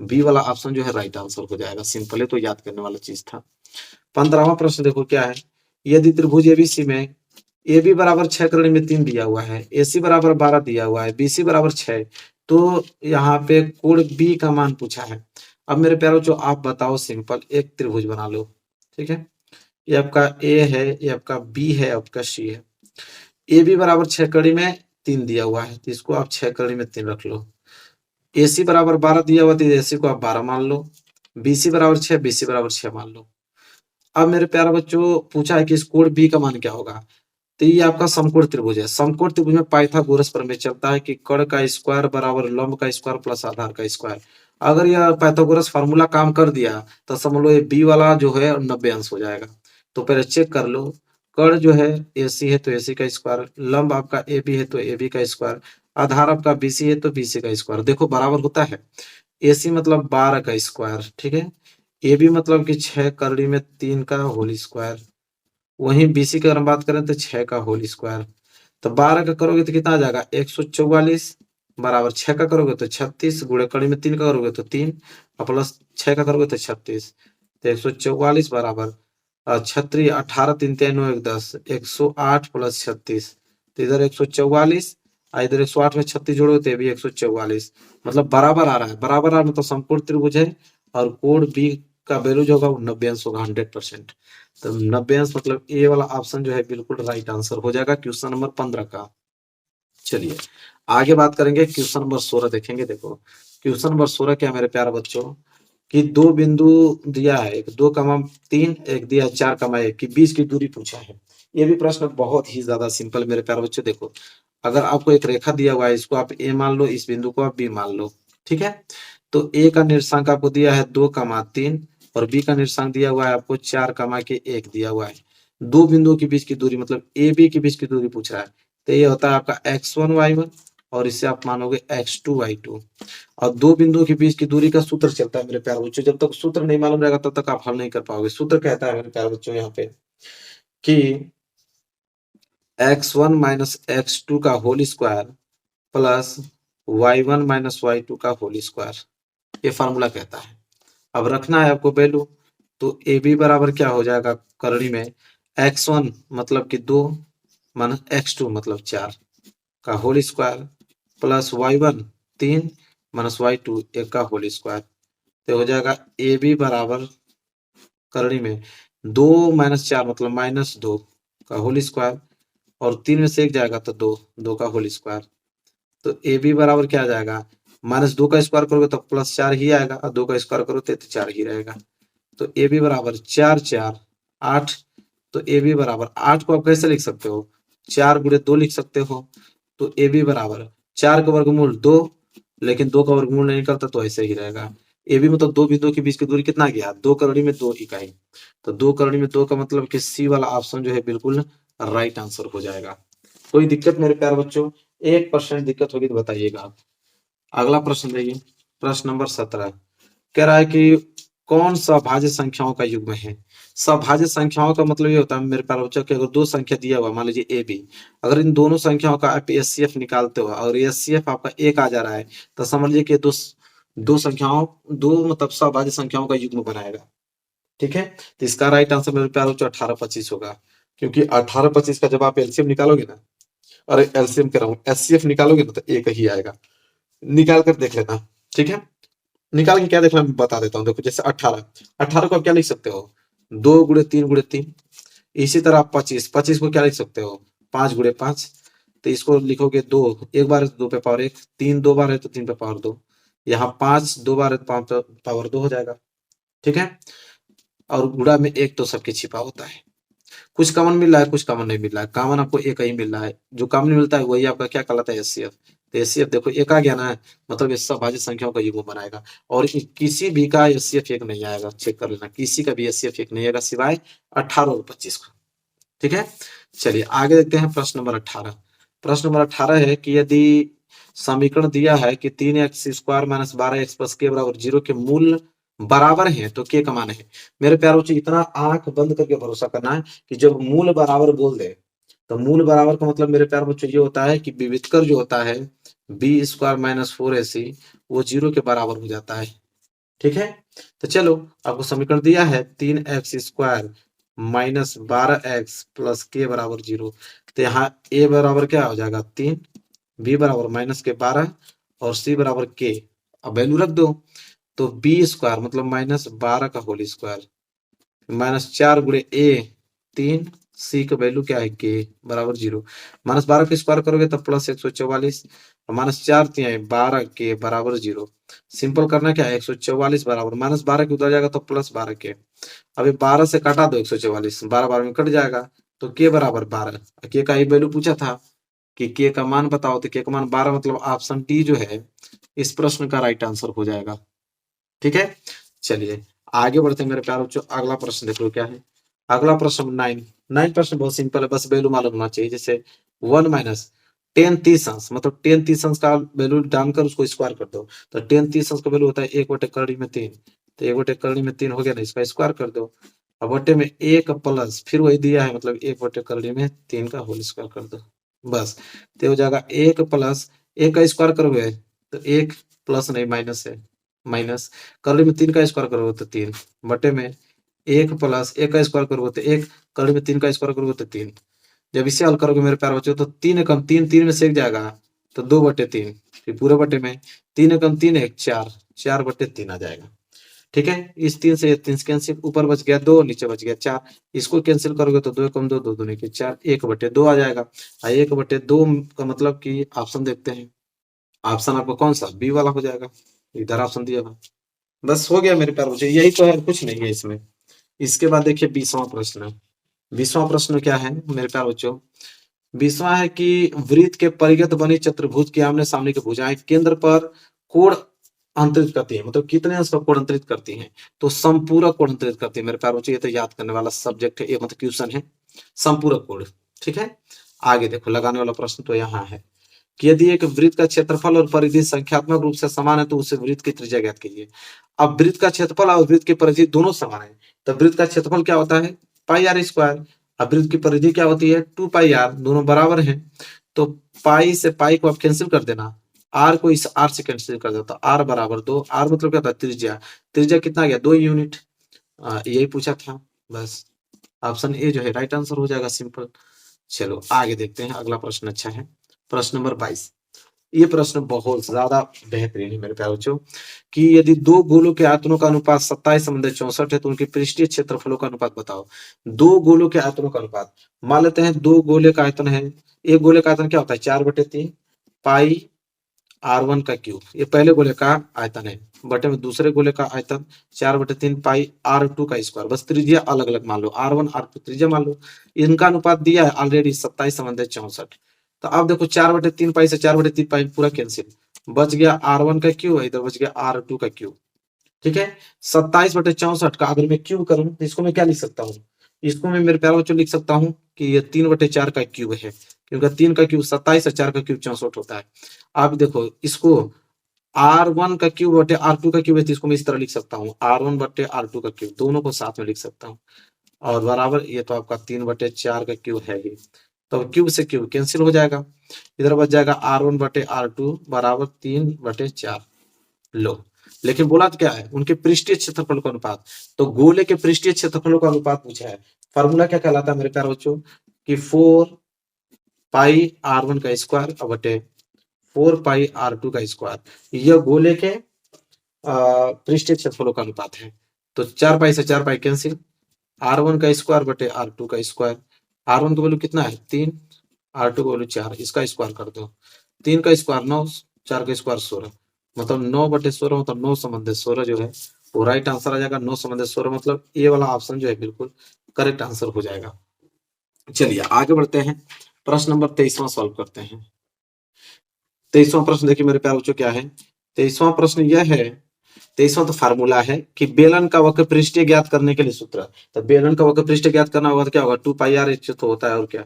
बी वाला ऑप्शन जो है राइट आंसर हो जाएगा। सिंपल है, तो याद करने वाला चीज था। 15वां प्रश्न देखो क्या है। यदि त्रिभुज एबीसी में ए बी बराबर 6 कड़ी में 3 दिया हुआ है, ए सी बराबर 12 दिया हुआ है, बी सी बराबर 6, तो यहाँ पे कोण बी का मान पूछा है। अब मेरे प्यारों जो आप बताओ, सिंपल एक त्रिभुज बना लो, ठीक है। ये आपका ए है, ये आपका बी है, आपका सी है। ए बी बराबर 6 कड़ी में 3 दिया हुआ है, तो इसको आप 6 कड़ी में 3 रख लो। ए सी बराबर 12 दिया हुआ, तो ए सी को आप 12 मान लो। बी सी बराबर 6, बी सी बराबर 6 मान लो। अब मेरे प्यारे बच्चों पूछा है कि इस कोण बी का मान क्या होगा। तो ये आपका समकोण त्रिभुज है। समकोण त्रिभुज में पाइथागोरस प्रमेय चलता है कि कर्ण का स्क्वायर बराबर लंब का स्क्वायर प्लस आधार का स्क्वायर। अगर यह पाइथागोरस फार्मूला काम कर दिया तो समझ लो ये बी वाला जो है 90 अंश हो जाएगा। तो पहले चेक कर लो, कर्ण जो है AC है तो AC का स्क्वायर, लंब आपका AB है तो AB का स्क्वायर, आधार आपका BC है तो BC का स्क्वायर। देखो बराबर होता है, AC मतलब 12 का स्क्वायर, ठीक है। AB मतलब कि 6 कड़ी में 3 का होल स्क्वायर। वहीं BC की अगर हम बात करें तो 6 का होल स्क्वायर। तो 12 का करोगे तो कितना आ जाएगा 144 बराबर 6 का करोगे तो 36, गुणे कड़ी में 3 का करोगे तो 3 और प्लस 6 का करोगे तो 36। तो 144 बराबर 36, 18 3 3 9 1 10, 108 प्लस 36, तो इधर 144 और इधर 108 में 36 जोड़ोगे तो ये भी 144, मतलब बराबर आ रहा है। बराबर आ रहा है मतलब समकोण त्रिभुज है और कोण बी का वैल्यू जो होगा वो 90 अंश होगा 100%। तो 90 अंश मतलब ए वाला ऑप्शन जो है बिल्कुल राइट आंसर हो जाएगा क्वेश्चन नंबर 15 का। चलिए आगे बात करेंगे, क्वेश्चन नंबर 16 देखेंगे। देखो क्वेश्चन नंबर 16 क्या मेरे प्यारे बच्चों कि दो बिंदु दिया है, एक 2,3, एक दिया 4,1 की बीच की दूरी पूछा है। ये भी प्रश्न बहुत ही ज्यादा सिंपल मेरे प्यारे बच्चों। देखो अगर आपको एक रेखा दिया हुआ है, इसको आप ए मान लो, इस बिंदु को आप बी मान लो, ठीक है। तो ए का निर्देशांक आपको दिया है 2,3 और बी का निर्देशांक दिया हुआ है आपको 4,1 दिया हुआ है। दो बिंदुओं के बीच की दूरी मतलब ए बी के बीच की दूरी पूछ रहा है। तो ये होता है आपका x1 y1 और इससे आप मानोगे x2 y2। और दो बिंदुओं के बीच की दूरी का सूत्र चलता है मेरे प्यारे बच्चों। जब तक सूत्र नहीं मालूम रहेगा तब तक आप हल नहीं कर पाओगे। सूत्र कहता है मेरे प्यारे बच्चों यहाँ पे कि x1 माइनस x2 का whole square plus y1 minus y2 का होल स्क्वायर, ये फार्मूला कहता है। अब रखना है आपको वैल्यू, तो ए बी बराबर क्या हो जाएगा करणी में x1 मतलब कि 2 माइनस x2 मतलब 4 का whole square plus y1 3 minus y2 1 का होल स्क्वायर। तो हो जाएगा ए बी बराबर करणी में 2 माइनस 4 मतलब -2 का होल स्क्वायर और 3 में से 1 जाएगा तो 2, 2 का होल स्क्वायर। तो ए बी बराबर क्या आ जाएगा -2 का स्क्वायर करोगे तो +4 ही आएगा और 2 का स्क्वायर करोगे तो 4 ही रहेगा। तो ए बी बराबर 4 4 8। तो ए बी बराबर 8 को आप कैसे लिख सकते हो 4 गुणे 2 लिख सकते हो। तो ए बी बराबर 4 का वर्गमूल 2, लेकिन 2 का वर्गमूल नहीं निकलता तो ऐसे ही रहेगा। ए बी मतलब दो बिंदुओं के बीच की दूरी कितना गया, 2 करोड़ी में 2 इकाई। तो 2 करोड़ी में 2 का मतलब कि सी वाला ऑप्शन जो है बिल्कुल राइट आंसर हो जाएगा। कोई दिक्कत मेरे प्यारे बच्चों? 1% दिक्कत होगी तो बताइएगा आप। अगला प्रश्न देखिए, प्रश्न नंबर 17 कह रहा है कि कौन सा भाज्य संख्याओं का युग्म है। सभाज्य संख्याओं का मतलब ये होता है मेरे प्यारे बच्चों कि अगर दो संख्या दिया हुआ, मान लीजिए ए बी, अगर इन दोनों संख्याओं का आप एचसीएफ निकालते हो और एचसीएफ आपका एक आ जा रहा है, तो समझ लीजिए कि दो दो संख्याओं दो मतलब सभाज्य संख्याओं का युग्म बनाएगा। ठीक है, तो इसका राइट आंसर मेरे प्यारे बच्चों 18-25 होगा, क्योंकि 18-25 का जब आप एलसीएम निकालोगे ना, अरे एलसीएम कह रहा हूँ, एचसीएफ निकालोगे ना, तो एक ही आएगा। निकाल कर देख लेना। ठीक है, निकाल के क्या देखना मैं बता देता हूँ। देखो जैसे 18 को आप क्या लिख सकते हो, 2 × 3 × 3। इसी तरह आप 25 को क्या लिख सकते हो, 5 × 5। तो इसको लिखोगे 2, एक बार है तो 2 पे पावर 1, 3 2 बार है तो 3 पे पावर 2, यहाँ 5 2 बार है तो 5 पे पावर 2 हो जाएगा। ठीक है, और गुणा में एक तो सबके छिपा होता है। कुछ कॉमन मिल रहा है, कुछ कॉमन नहीं मिल रहा है। कॉमन आपको एक ही मिल रहा है, जो कॉमन मिलता है वही आपका क्या कहलाता है, एचसीएफ। तो एचसीएफ देखो एक आ गया ना, मतलब ये सब भाज्य संख्याओं का युग्म बनाएगा। और किसी भी का एचसीएफ एक नहीं आएगा, चेक कर लेना, किसी का भी एचसीएफ एक नहीं आएगा सिवाय 18 और 25 का। ठीक है, चलिए आगे देखते हैं प्रश्न नंबर 18। प्रश्न नंबर 18 है कि यदि समीकरण दिया है कि 3x² - 12x + k = 0 के मूल बराबर हैं तो k का मान है। मेरे प्यारे बच्चों इतना आंख बंद करके भरोसा करना है कि जब मूल बराबर बोल दे, तो मूल बराबर का मतलब मेरे प्यारे बच्चों ये होता है कि विविधकर जो होता है b² - 4ac वो 0 के बराबर हो जाता है। ठीक है, तो चलो आपको समीकरण दिया है 3x² - 12x + k = 0। तो यहाँ a बराबर क्या हो जाएगा 3, b बराबर -12 और c बराबर k। अब वैल्यू रख दो, तो b² मतलब -12 का होल स्क्वायर -4 × a 3, c का वैल्यू क्या है k बराबर 0। -12 का स्क्वायर करोगे तो +144, -4 × 12 k बराबर 0। सिंपल करना क्या है, 144 बराबर -12 के उधर जाएगा तो +12 k। अभी 12 से काटा दो 144, 12 12 में कट जाएगा, तो k बराबर 12। k का ही वैल्यू पूछा था कि k का मान बताओ, तो k का मान 12, मतलब ऑप्शन डी जो है इस प्रश्न का राइट आंसर हो जाएगा। ठीक है, चलिए आगे बढ़ते हैं मेरे प्यारे बच्चों। अगला प्रश्न देख लो क्या है। अगला प्रश्न 9 प्रश्न बहुत सिंपल है, बस वैल्यू मालूम होना चाहिए। जैसे 1 - 10 तीसंश, मतलब 10 तीसंश का वैल्यू डालकर उसको स्क्वायर कर दो, तो 10 तीसंश का वैल्यू होता है 1/3 तो 1/3 हो गया ना, इसका स्क्वायर कर दो। अब बटे में 1 प्लस फिर वही दिया है, मतलब 1/3 का होल स्क्वायर कर दो, बस। तो हो जाएगा 1 प्लस 1 का स्क्वायर करोगे तो 1 प्लस नहीं माइनस है, माइनस करली में 3 का स्क्वायर करोगे तो 3 बटे में 1 प्लस 1 का स्क्वायर करोगे तो 1, करली में 3 का स्क्वायर करोगे तो 3। जब इसे हल करोगे मेरे प्यारे बच्चों तो 3 एकम 3 3 में से एक जाएगा तो 2/3, फिर पूरे बटे में 3 एकम 3 1 4, 4/3 आ जाएगा। ठीक है, इस 3 से 3 कैंसिल, ऊपर बच गया 2, नीचे बच गया 4। इसको कैंसिल करोगे तो 2 एकम 2, 2 दूनी के 4, 1/2 आ जाएगा। 1/2 का मतलब कि ऑप्शन देखते हैं, ऑप्शन आपको कौन सा बी वाला हो जाएगा, इधर ऑप्शन दिया हुआ। बस हो गया मेरे प्यारे बच्चों, यही तो है, कुछ नहीं है इसमें। इसके बाद देखिए 20वां प्रश्न। 20वां प्रश्न क्या है मेरे प्यारे बच्चों, 20वां है कि वृत्त के परिगत बनी चतुर्भुज के आमने सामने की भुजाएं केंद्र पर कोण अंतरित करती है, मतलब कितने अंश का कोण अंतरित करती हैं, तो संपूरक कोण अंतरित करती है। मेरे प्यारे बच्चों ये तो याद करने वाला सब्जेक्ट है, ये मतलब क्वेश्चन है, संपूरक कोण। ठीक है, आगे देखो लगाने वाला प्रश्न तो यहाँ है कि यदि एक वृत्त का क्षेत्रफल और परिधि संख्यात्मक रूप से समान है तो उसे वृत्त की त्रिज्या ज्ञात कीजिए। अब वृत्त का क्षेत्रफल और वृत्त की परिधि दोनों समान है, तो वृत्त का क्षेत्रफल क्या होता है πr², अब वृत्त की परिधि क्या होती है 2πr, दोनों बराबर हैं। तो पाई से पाई को आप कैंसिल कर देना, आर को इस आर से कैंसिल कर देता, आर बराबर 2, आर मतलब क्या था त्रिज्या, त्रिज्या कितना गया 2 यूनिट। यही पूछा था, बस ऑप्शन ए जो है राइट आंसर हो जाएगा, सिंपल। चलो आगे देखते हैं, अगला प्रश्न अच्छा है, प्रश्न नंबर 22। ये प्रश्न बहुत ज्यादा बेहतरीन है मेरे प्यारे बच्चों कि यदि दो गोलों के आयतनों का अनुपात 27/64 है तो उनके पृष्ठीय क्षेत्रफलों का अनुपात बताओ। दो गोलों के आयतनों का अनुपात, मान लेते हैं दो गोले का आयतन है, एक गोले का आयतन क्या होता है 4/3 पाई r1 का क्यूब, ये पहले गोले का आयतन है, बटे में दूसरे गोले का आयतन 4/3 पाई r2 का स्क्वायर, बस त्रिज्या अलग अलग मान लो, r1 r2 त्रिज्या मान लो। इनका अनुपात दिया है ऑलरेडी 27/64, तो अब देखो 4/3 पाई से 4/3 पाई पूरा कैंसिल, बच गया R1 का क्यू, इधर बच गया R2 का क्यू। ठीक है, 27/64 का अगर मैं क्यूब करूं तो इसको मैं क्या लिख सकता हूँ, इसको मैं मेरे प्यारे बच्चों लिख सकता हूँ कि ये 3/4 का क्यूब है, क्योंकि 3 का क्यूब 27 और 4 का क्यूब 64 होता है। अब देखो इसको R1 का क्यूब बटे R2 का क्यूब है, तो इसको मैं इस तरह लिख सकता हूँ R1 बटे R2 का क्यूब, दोनों को साथ में लिख सकता हूँ, और बराबर ये तो आपका 3/4 का क्यूब है ही, तो क्यूब से क्यूब कैंसिल हो जाएगा, इधर बच जाएगा R1 बटे R2 बराबर 3/4। लो, लेकिन बोला तो क्या है, उनके पृष्ठीय क्षेत्रफल का अनुपात, तो गोले के पृष्ठीय क्षेत्रफलों का अनुपात पूछा है। फार्मूला क्या कहलाता है मेरे प्यारे बच्चों, कि 4 पाई R1 का स्क्वायर बटे 4 पाई R2 का स्क्वायर, यह गोले के पृष्ठीय क्षेत्रफलों का अनुपात है। तो 4 पाई से 4 पाई कैंसिल, R1 का स्क्वायर बटे R2 का स्क्वायर, R1 का वैल्यू कितना है 3, R2 का वैल्यू 4, इसका स्क्वायर कर दो, 3 का स्क्वायर 9, 4 का स्क्वायर 16, मतलब 9/16, मतलब 9/16 जो है वो राइट आंसर आ जाएगा। 9/16 मतलब ए वाला ऑप्शन जो है बिल्कुल करेक्ट आंसर हो जाएगा। चलिए आगे बढ़ते हैं, प्रश्न नंबर 23वां सॉल्व करते हैं। 23वां प्रश्न देखिए मेरे प्यारे बच्चों क्या है, 23वां प्रश्न यह है, 23वां तो फार्मूला है कि बेलन का वक्र पृष्ठीय ज्ञात करने के लिए सूत्र, तो बेलन का वक्र पृष्ठीय ज्ञात करना होगा तो क्या होगा 2 पाई r h तो होता है, और क्या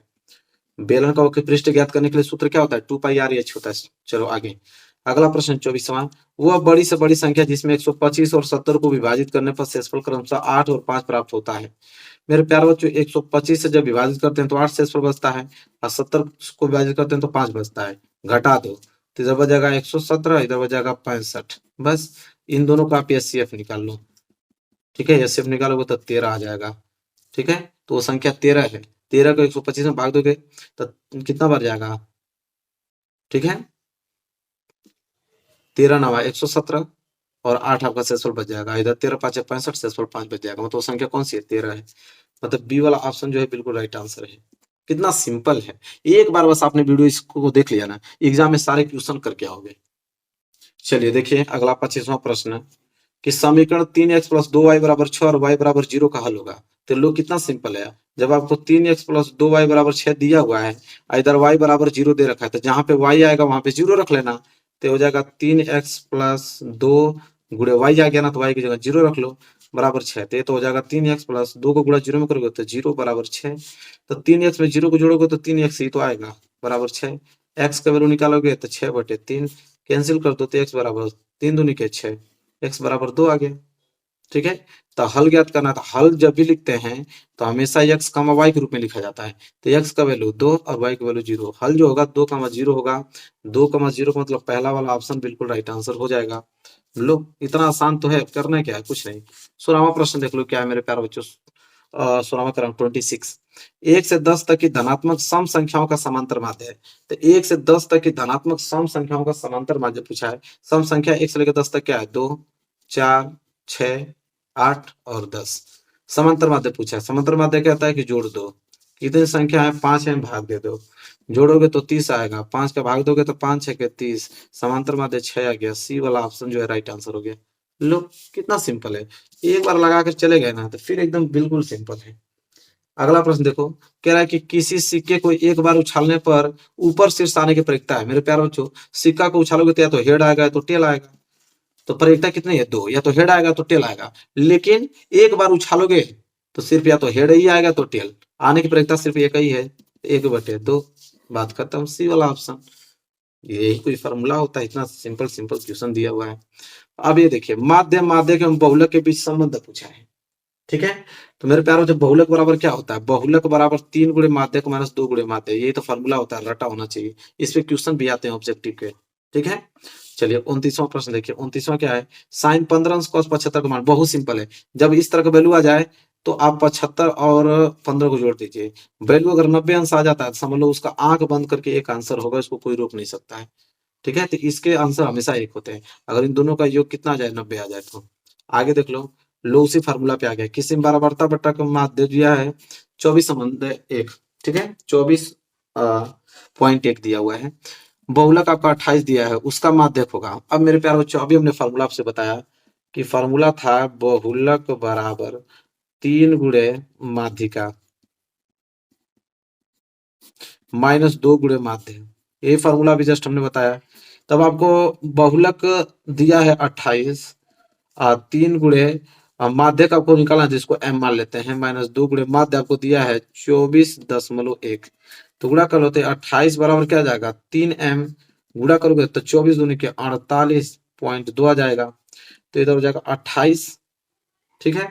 बेलन का वक्र पृष्ठ ज्ञात करने के लिए सूत्र क्या होता है 2 पाई r h होता है। चलो आगे, अगला प्रश्न 24वां, वह बड़ी से बड़ी संख्या जिसमें 125 और 70 को विभाजित करने पर शेषफल क्रमशः 8 और 5 प्राप्त होता है। मेरे प्यारे बच्चों 125 से जब विभाजित करते हैं तो 8 शेषफल बचता है, और 70 को विभाजित करते हैं तो 5 बचता है, घटा दो तो इधर बच जाएगा 117, इधर बच जाएगा 65, बस इन दोनों का आप एचसीएफ निकाल लो। ठीक है, एचसीएफ निकालोगे तो 13 आ जाएगा। ठीक है, तो वो संख्या 13 है, 13 को 125 में भाग दोगे तो कितना बढ़ जाएगा, ठीक है 13 नवा 117 और 8 आपका शेषफल बच जाएगा, इधर 13 5 65, शेषफल 5 बच जाएगा, मतलब संख्या कौन सी है 13 है, मतलब बी वाला ऑप्शन जो है बिल्कुल राइट आंसर है। कितना सिंपल है, एक बार बस आपने वीडियो इसको देख लिया ना, एग्जाम में सारे क्वेश्चन करके आओगे। चलिए देखिए अगला 25वां प्रश्न, कि समीकरण 3x+2y बराबर 6 और y बराबर 0 का हल होगा। तो लो कितना सिंपल है, जब आपको 3x+2y बराबर 6 दिया हुआ है, इधर y बराबर 0 दे रखा है, तो जहां पे y आएगा वहां पे 0 रख लेना, तो हो जाएगा 3x+2 गुणे y आ गया ना, तो y की जगह 0 रख लो बराबर 6, तो ये तो हो जाएगा 3x+2 को गुणा 0 में करोगे तो 0 बराबर 6, तो 3x में 0 को जोड़ोगे तो 3x ही तो आएगा बराबर 6, x का वैल्यू निकालोगे तो 6/3 कैंसिल कर दो, तो x बराबर 3 दूनी के 6, x बराबर 2 आ गया। ठीक है, तो हल ज्ञात करना था, हल जब भी लिखते हैं तो हमेशा x, y के रूप में लिखा जाता है, तो x का वैल्यू 2 और y का वैल्यू 0, हल जो होगा 2, 0 होगा, 2, 0 का मतलब पहला वाला ऑप्शन बिल्कुल राइट आंसर हो जाएगा। लो इतना आसान तो है, करना क्या है कुछ नहीं। 16वां प्रश्न देख लो क्या है मेरे प्यारे बच्चों, 16वां क्रम 26, 1 से 10 तक की धनात्मक सम संख्याओं का समांतर माध्य है, तो 1 से 10 तक की धनात्मक सम संख्याओं का समांतर माध्य पूछा है। सम संख्या 1 से लेकर 10 तक क्या है 2, 4, 6, 8 और 10, समांतर माध्य पूछा है। समांतर माध्य कहता है कि जोड़ दो, कितनी संख्या है 5 है, भाग दे दो, जोड़ोगे तो 30 आएगा, 5 का भाग दोगे तो 5 6 के 30, समांतर माध्य 6 आ गया, सी वाला ऑप्शन जो है राइट आंसर हो गया। लो कितना सिंपल है, एक बार लगा कर चले गए ना तो फिर एकदम बिल्कुल सिंपल है। अगला प्रश्न देखो, कह रहा है कि किसी सिक्के को एक बार उछालने पर ऊपर शीर्ष आने की प्रवृत्ति है। मेरे प्यारे बच्चों सिक्का को उछालोगे तो या तो हेड आएगा या तो टेल आएगा, तो प्रवृत्ति कितनी है 2, या तो हेड आएगा तो टेल आएगा, लेकिन एक बार उछालोगे तो सिर्फ या तो हेड ही आएगा तो टेल, आने की प्रवृत्ति सिर्फ एक ही है, 1/2, बात खत्म, सी वाला ऑप्शन, यही कोई फॉर्मूला होता है, इतना सिंपल सिंपल क्वेश्चन दिया हुआ है। अब ये देखिए माध्य माध्य के बहुलक के बीच संबंध पूछा है। ठीक है, तो मेरे प्यारों जब बहुलक बराबर क्या होता है, बहुलक बराबर 3 गुणे माध्यक माइनस 2 गुणे माध्यक, ये तो फॉर्मूला होता है, रटा होना चाहिए, इस पे क्वेश्चन भी आते हैं ऑब्जेक्टिव के। ठीक है, चलिए 29वां प्रश्न देखिए, 29वां क्या है, साइन 15 अंश cos 75 का मान, बहुत सिंपल है, जब इस तरह का वैल्यू आ जाए तो आप 75 और 15 को जोड़ दीजिए, वैल्यू अगर 90 अंश आ जाता है तो समझ लो उसका आंख बंद करके एक आंसर होगा, इसको कोई रोक नहीं सकता है। ठीक है, तो इसके आंसर हमेशा एक होते हैं, अगर इन दोनों का योग कितना आ जाए 90 आ जाए तो। आगे देख लो उसी फार्मूला पे आ गया, किसी में बराबरता बट्टा का माध्य दिया है 24 संबंध 1, ठीक है 24.1 दिया हुआ है, बहुलक आपका 28 दिया है, उसका माध्यक होगा। अब मेरे प्यारे बच्चों अभी हमने फार्मूला आपसे बताया कि फार्मूला था बहुलक बराबर 3 गुणे माध्यिका, -2 गुणे माध्य, यही फॉर्मूला भी जस्ट हमने बताया। तब आपको बहुलक दिया है 28, 3 गुणे माध्य का आपको निकालना है जिसको m मान लेते हैं, -2 गुणे माध्य आपको दिया है 24.1। तो गुणा कर लो तो 28 बराबर क्या आ जाएगा 3m, गुणा करोगे तो 24 दूनी के 48.2 आ जाएगा। तो इधर हो जाएगा 28, ठीक है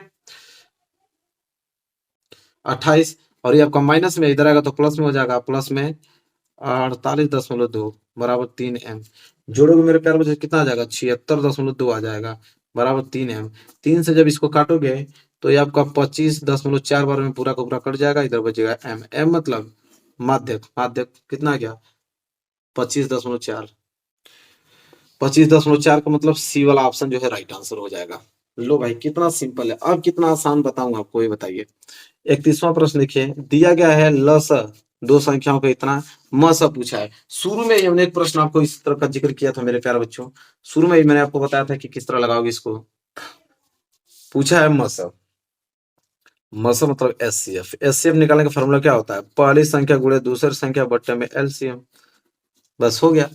28, और ये आपका माइनस में इधर आएगा तो प्लस में हो जाएगा, प्लस में 48.2 बराबर 3m। जोड़ोगे मेरे प्यारे बच्चे कितना आ जाएगा 76.2 आ जाएगा बराबर 3m। 3 से जब इसको काटोगे तो ये आपका 25.4 बार में पूरा का पूरा कट जाएगा, इधर बचेगा m। m मतलब माध्यक, माध्यक कितना आ गया 25.4, 25.4 का मतलब सी वाला ऑप्शन जो है राइट आंसर हो जाएगा। लो भाई कितना सिंपल है, अब कितना आसान बताऊं आपको ये बताइए। 31वां प्रश्न देखिए, दिया गया है ल स दो संख्याओं का इतना म स पूछा है। शुरू में ही हमने एक प्रश्न आपको इस तरह का जिक्र किया था मेरे प्यारे बच्चों, शुरू में ही मैंने आपको बताया था कि किस तरह लगाओगे इसको। पूछा है म स, म स मतलब एचसीएफ। एचसीएफ निकालने का फॉर्मूला क्या होता है, पहली संख्या गुणे दूसरी संख्या बट्टे में एलसीएम, बस हो गया।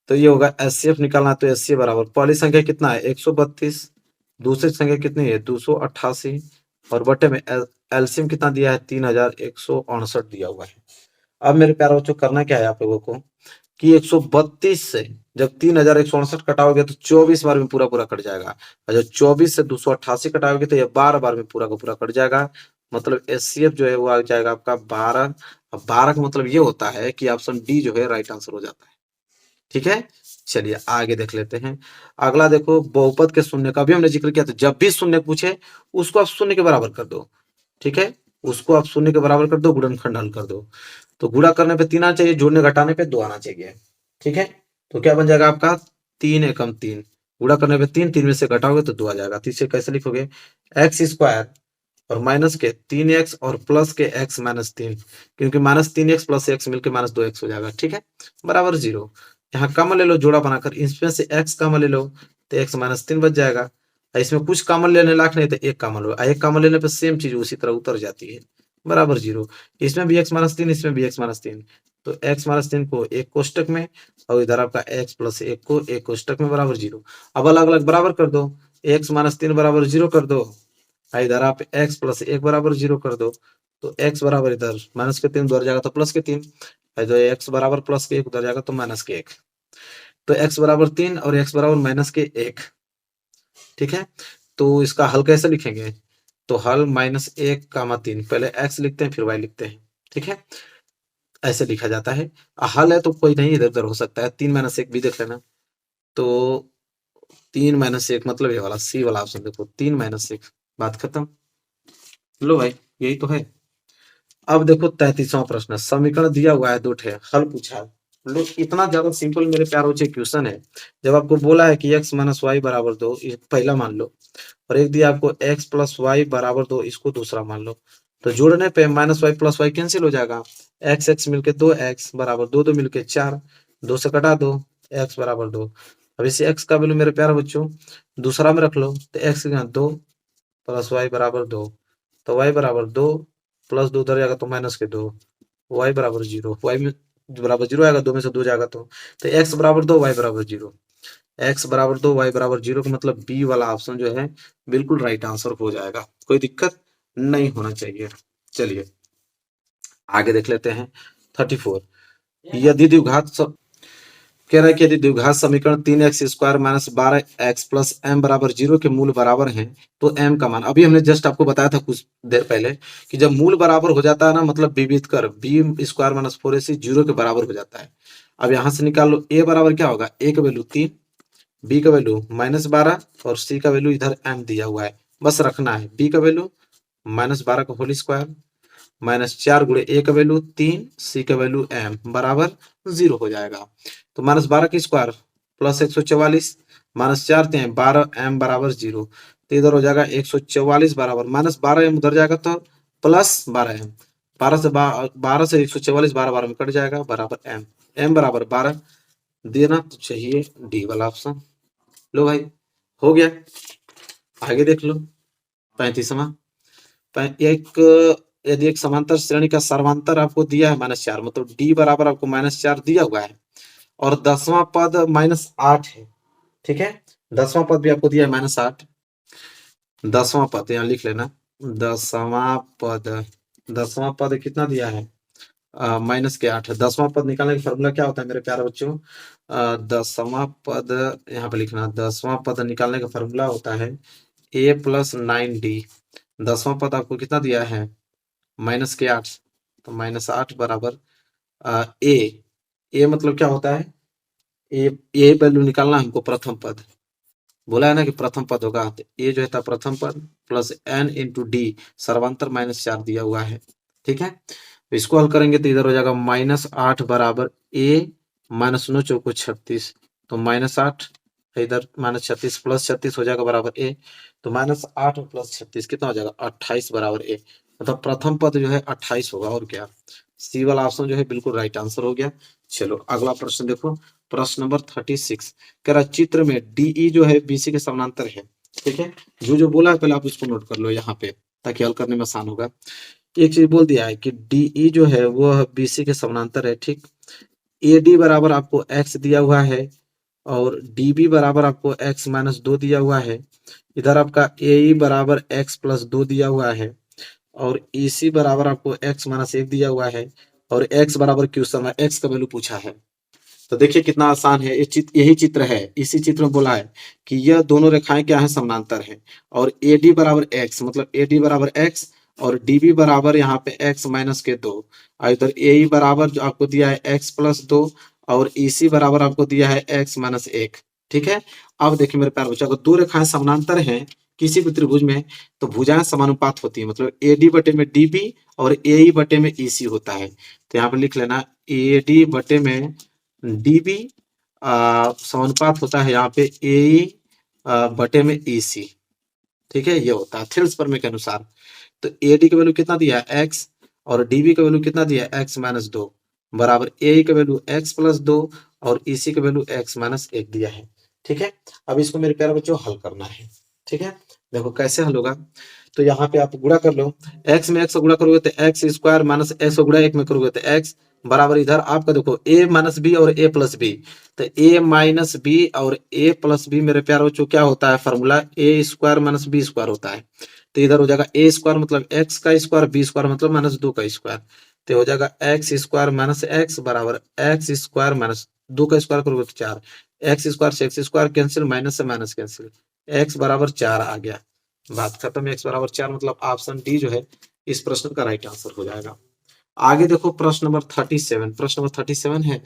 तो ये होगा एचसीएफ निकालना है तो एचसीएफ बराबर पहली संख्या कितना है 132, दूसरी संख्या कितनी है 288, और बटे में एलसीएम कितना दिया है 3168 दिया हुआ है। अब मेरे प्यारे बच्चों करना क्या है आप लोगों को कि 132 से जब 3168 कटाओगे तो 24 बार में पूरा पूरा कट जाएगा, और जब 24 से 288 कटाओगे तो ये 12 बार में पूरा का पूरा कट जाएगा। मतलब एचसीएफ जो है वो आ जाएगा आपका 12। अब 12 का मतलब ये होता है कि ऑप्शन डी जो है राइट आंसर हो जाता है, ठीक है। चलिए आगे देख लेते हैं। अगला देखो बहुपद के शून्य का भी हमने जिक्र किया था, जब भी शून्य पूछे उसको आप शून्य के बराबर कर दो, ठीक है, उसको आप शून्य के बराबर कर दो, गुणनखंड हल कर दो। तो गुणा करने पे 3 आना चाहिए, जोड़ने घटाने पे 2 आना चाहिए, ठीक है। तो क्या बन जाएगा आपका 3 एकम 3, गुणा करने पे 3, 3 में से घटाओगे तो 2 आ जाएगा। तो इसे कैसे लिखोगे, एक्स स्क्वायर और माइनस के 3x और प्लस के x माइनस 3, क्योंकि -3x प्लस x मिलकर -2x हो जाएगा, ठीक है, बराबर 0। यहाँ कॉमन ले लो जोड़ा बनाकर, इसमें से x कॉमन ले लो तो x -3 बच जाएगा, और इसमें कुछ कॉमन लेने लायक नहीं तो एक कॉमन लो, एक कॉमन लेने पे सेम चीज उसी तरह उतर जाती है, बराबर 0। इसमें भी x-3, इसमें भी x-3, तो x-3 को एक कोष्टक में और इधर आपका x प्लस 1 को एक कोष्टक में बराबर 0। अब अलग अलग बराबर कर दो, x-3 बराबर 0 कर दो, इधर आप x प्लस 1 बराबर 0 कर दो, तो x बराबर इधर माइनस के 3 उधर जाएगा तो प्लस के 3, इधर x बराबर प्लस के 1 उधर जाएगा तो माइनस के 1, तो x बराबर 3 और x बराबर माइनस के 1, ठीक है। तो इसका हल कैसे लिखेंगे, तो हल -1, 3, पहले x लिखते हैं फिर y लिखते हैं, ठीक है, ऐसे लिखा जाता है। हल है तो कोई नहीं इधर उधर हो सकता है, 3 - 1 भी देख लेना, तो 3 - 1 मतलब ये वाला सी वाला ऑप्शन देखो, 3 - 1, बात खत्म। लो भाई यही तो है। अब देखो 33वां प्रश्न, समीकरण दिया हुआ है दो ठे, हल पूछा है। लो इतना ज्यादा सिंपल मेरे प्यारों से क्वेश्चन है। जब आपको बोला है कि x - y बराबर 2, पहला मान लो, और एक दिया आपको x प्लस वाई बराबर 2, इसको दूसरा मान लो, तो जोड़ने पे -y प्लस वाई कैंसिल हो जाएगा, x x मिलके 2x बराबर 2, 2 मिलके 4, 2 से कटा दो, x बराबर 2। अब इसे x का वैल्यू मेरे प्यारे बच्चों दूसरा में रख लो, तो x 2 प्लस वाई बराबर 2, तो y बराबर 2 प्लस 2 उधर जाएगा तो -2, y बराबर 0, y में बराबर 0 आएगा, 2 में से 2 जाएगा तो x बराबर 2 y बराबर 0, x बराबर 2 y बराबर 0 का मतलब बी वाला ऑप्शन जो है बिल्कुल राइट आंसर हो जाएगा, कोई दिक्कत नहीं होना चाहिए। चलिए आगे देख लेते हैं 34। यदि द्विघात कह रहा है कि यदि द्विघात समीकरण 3x square minus 12x plus m बराबर 0 के मूल बराबर हैं तो m का मान, अभी हमने जस्ट आपको बताया था कुछ देर पहले कि जब मूल बराबर हो जाता है ना, मतलब विविध कर b स्क्वायर माइनस 4ac 0 के बराबर हो जाता है। अब यहां से निकाल लो, a बराबर क्या होगा, a का वैल्यू 3, b का वैल्यू -12 और c का वैल्यू इधर m दिया हुआ है, बस रखना है। b का वैल्यू -12 का होल स्क्वायर -4 गुणे a का वैल्यू 3, c का वैल्यू m बराबर 0 हो जाएगा। तो -12 की स्क्वायर प्लस 144, -4 3 12 m बराबर 0, तो इधर हो जाएगा 144 बराबर -12 m उधर जाएगा तो +12 m, 12 से 144 12 12 में कट जाएगा बराबर m, m बराबर 12 देना तो चाहिए डी वाला ऑप्शन। लो भाई हो गया, आगे देख लो 35वां। एक यदि एक समांतर श्रेणी का सर्वांतर आपको दिया है -4, मतलब डी बराबर आपको -4 दिया हुआ है और 10वां पद -8 है। ठीक है, 10वां पद भी आपको दिया है -8। 10वां पद यहाँ लिख लेना। 10वां पद, 10वां पद कितना दिया है? -8। 10वां पद निकालने का फॉर्मूला क्या होता है मेरे प्यारे बच्चों? 10वां पद यहाँ पे लिखना। 10वां पद निकालने का फॉर्मूला होता है a + 9d। 10वां पद आपको कितना दिया है? -8। तो -8 बराबर a मतलब क्या होता है? ए वैल्यू निकालना है हमको, प्रथम पद बोला है ना कि प्रथम पद होगा, तो ए जो है प्रथम पद प्लस n इंटू डी सर्वांतर -4 दिया हुआ है। ठीक है, तो इसको हल करेंगे तो इधर हो जाएगा -8 बराबर ए -9 चौको 36, तो -8 इधर -36 प्लस 36 हो जाएगा बराबर ए, तो -8 प्लस 36 कितना हो जाएगा? 28 बराबर ए। मतलब प्रथम पद जो है 28 होगा, और क्या। सी वाला ऑप्शन जो है बिल्कुल राइट आंसर हो गया। चलो अगला प्रश्न देखो, प्रश्न नंबर 36 कह रहा चित्र में डीई जो है बीसी के समानांतर है। ठीक है, जो बोला है पहले आप उसको नोट कर लो यहाँ पे, ताकि हल करने में आसान होगा। एक चीज बोल दिया है कि डीई जो है वो बीसी के समानांतर है। ठीक, एडी बराबर आपको एक्स दिया हुआ है और डीबी बराबर आपको x-2 दिया हुआ है। इधर आपका ए बराबर x+2 दिया हुआ है और ईसी बराबर आपको x-1 दिया हुआ है और x बराबर क्वेश्चन में x का वैल्यू पूछा है। तो देखिए कितना आसान है, यही चित्र है। इसी चित्र में बोला है कि यह दोनों रेखाएं क्या है? समानांतर है। और AD बराबर x, मतलब AD बराबर x और DB बराबर यहाँ पे x-2 और इधर AE बराबर जो आपको दिया है x+2 और EC बराबर आपको दिया है x-1। ठीक है, अब देखिए मेरे प्यारे बच्चों, अगर दो रेखाएं समानांतर हैं किसी भी त्रिभुज में तो भुजाएं समानुपात होती है, मतलब AD बटे में DB और AE बटे में EC होता है। तो यहाँ पे लिख लेना AD बटे में डीबी समानुपात होता है यहाँ पे ए बटे में ईसी। ठीक है, ये होता है थेल्स प्रमेय के अनुसार। तो एडी का वैल्यू कितना दिया है? एक्स, और डीबी का वैल्यू कितना दिया है? x-2 बराबर ए का वैल्यू x+2 और ईसी का वैल्यू x-1 दिया है। ठीक है, अब इसको मेरे प्यारे बच्चों हल करना है। ठीक है, देखो कैसे हल होगा। तो यहाँ पे आप गुणा कर लो, x में x से गुणा करोगे तो x² माइनस x को गुणा 1 में करोगे तो x बराबर इधर आपका देखो a माइनस बी और a प्लस बी, तो a माइनस बी और a प्लस बी मेरे प्यारे बच्चों क्या होता है फॉर्मूला? a² माइनस b² होता है। तो इधर हो जाएगा a² मतलब x का स्क्वायर, b² मतलब -2 का स्क्वायर, तो हो जाएगा x² माइनस x बराबर x² माइनस 2 का स्क्वायर करोगे तो 4, x² से x² कैंसिल, माइनस से माइनस कैंसिल, x बराबर 4 आ गया, बात खत्म। x बराबर 4 मतलब ऑप्शन डी जो है इस प्रश्न का राइट आंसर हो जाएगा। आगे देखो प्रश्न नंबर 37, प्रश्न नंबर 37 है।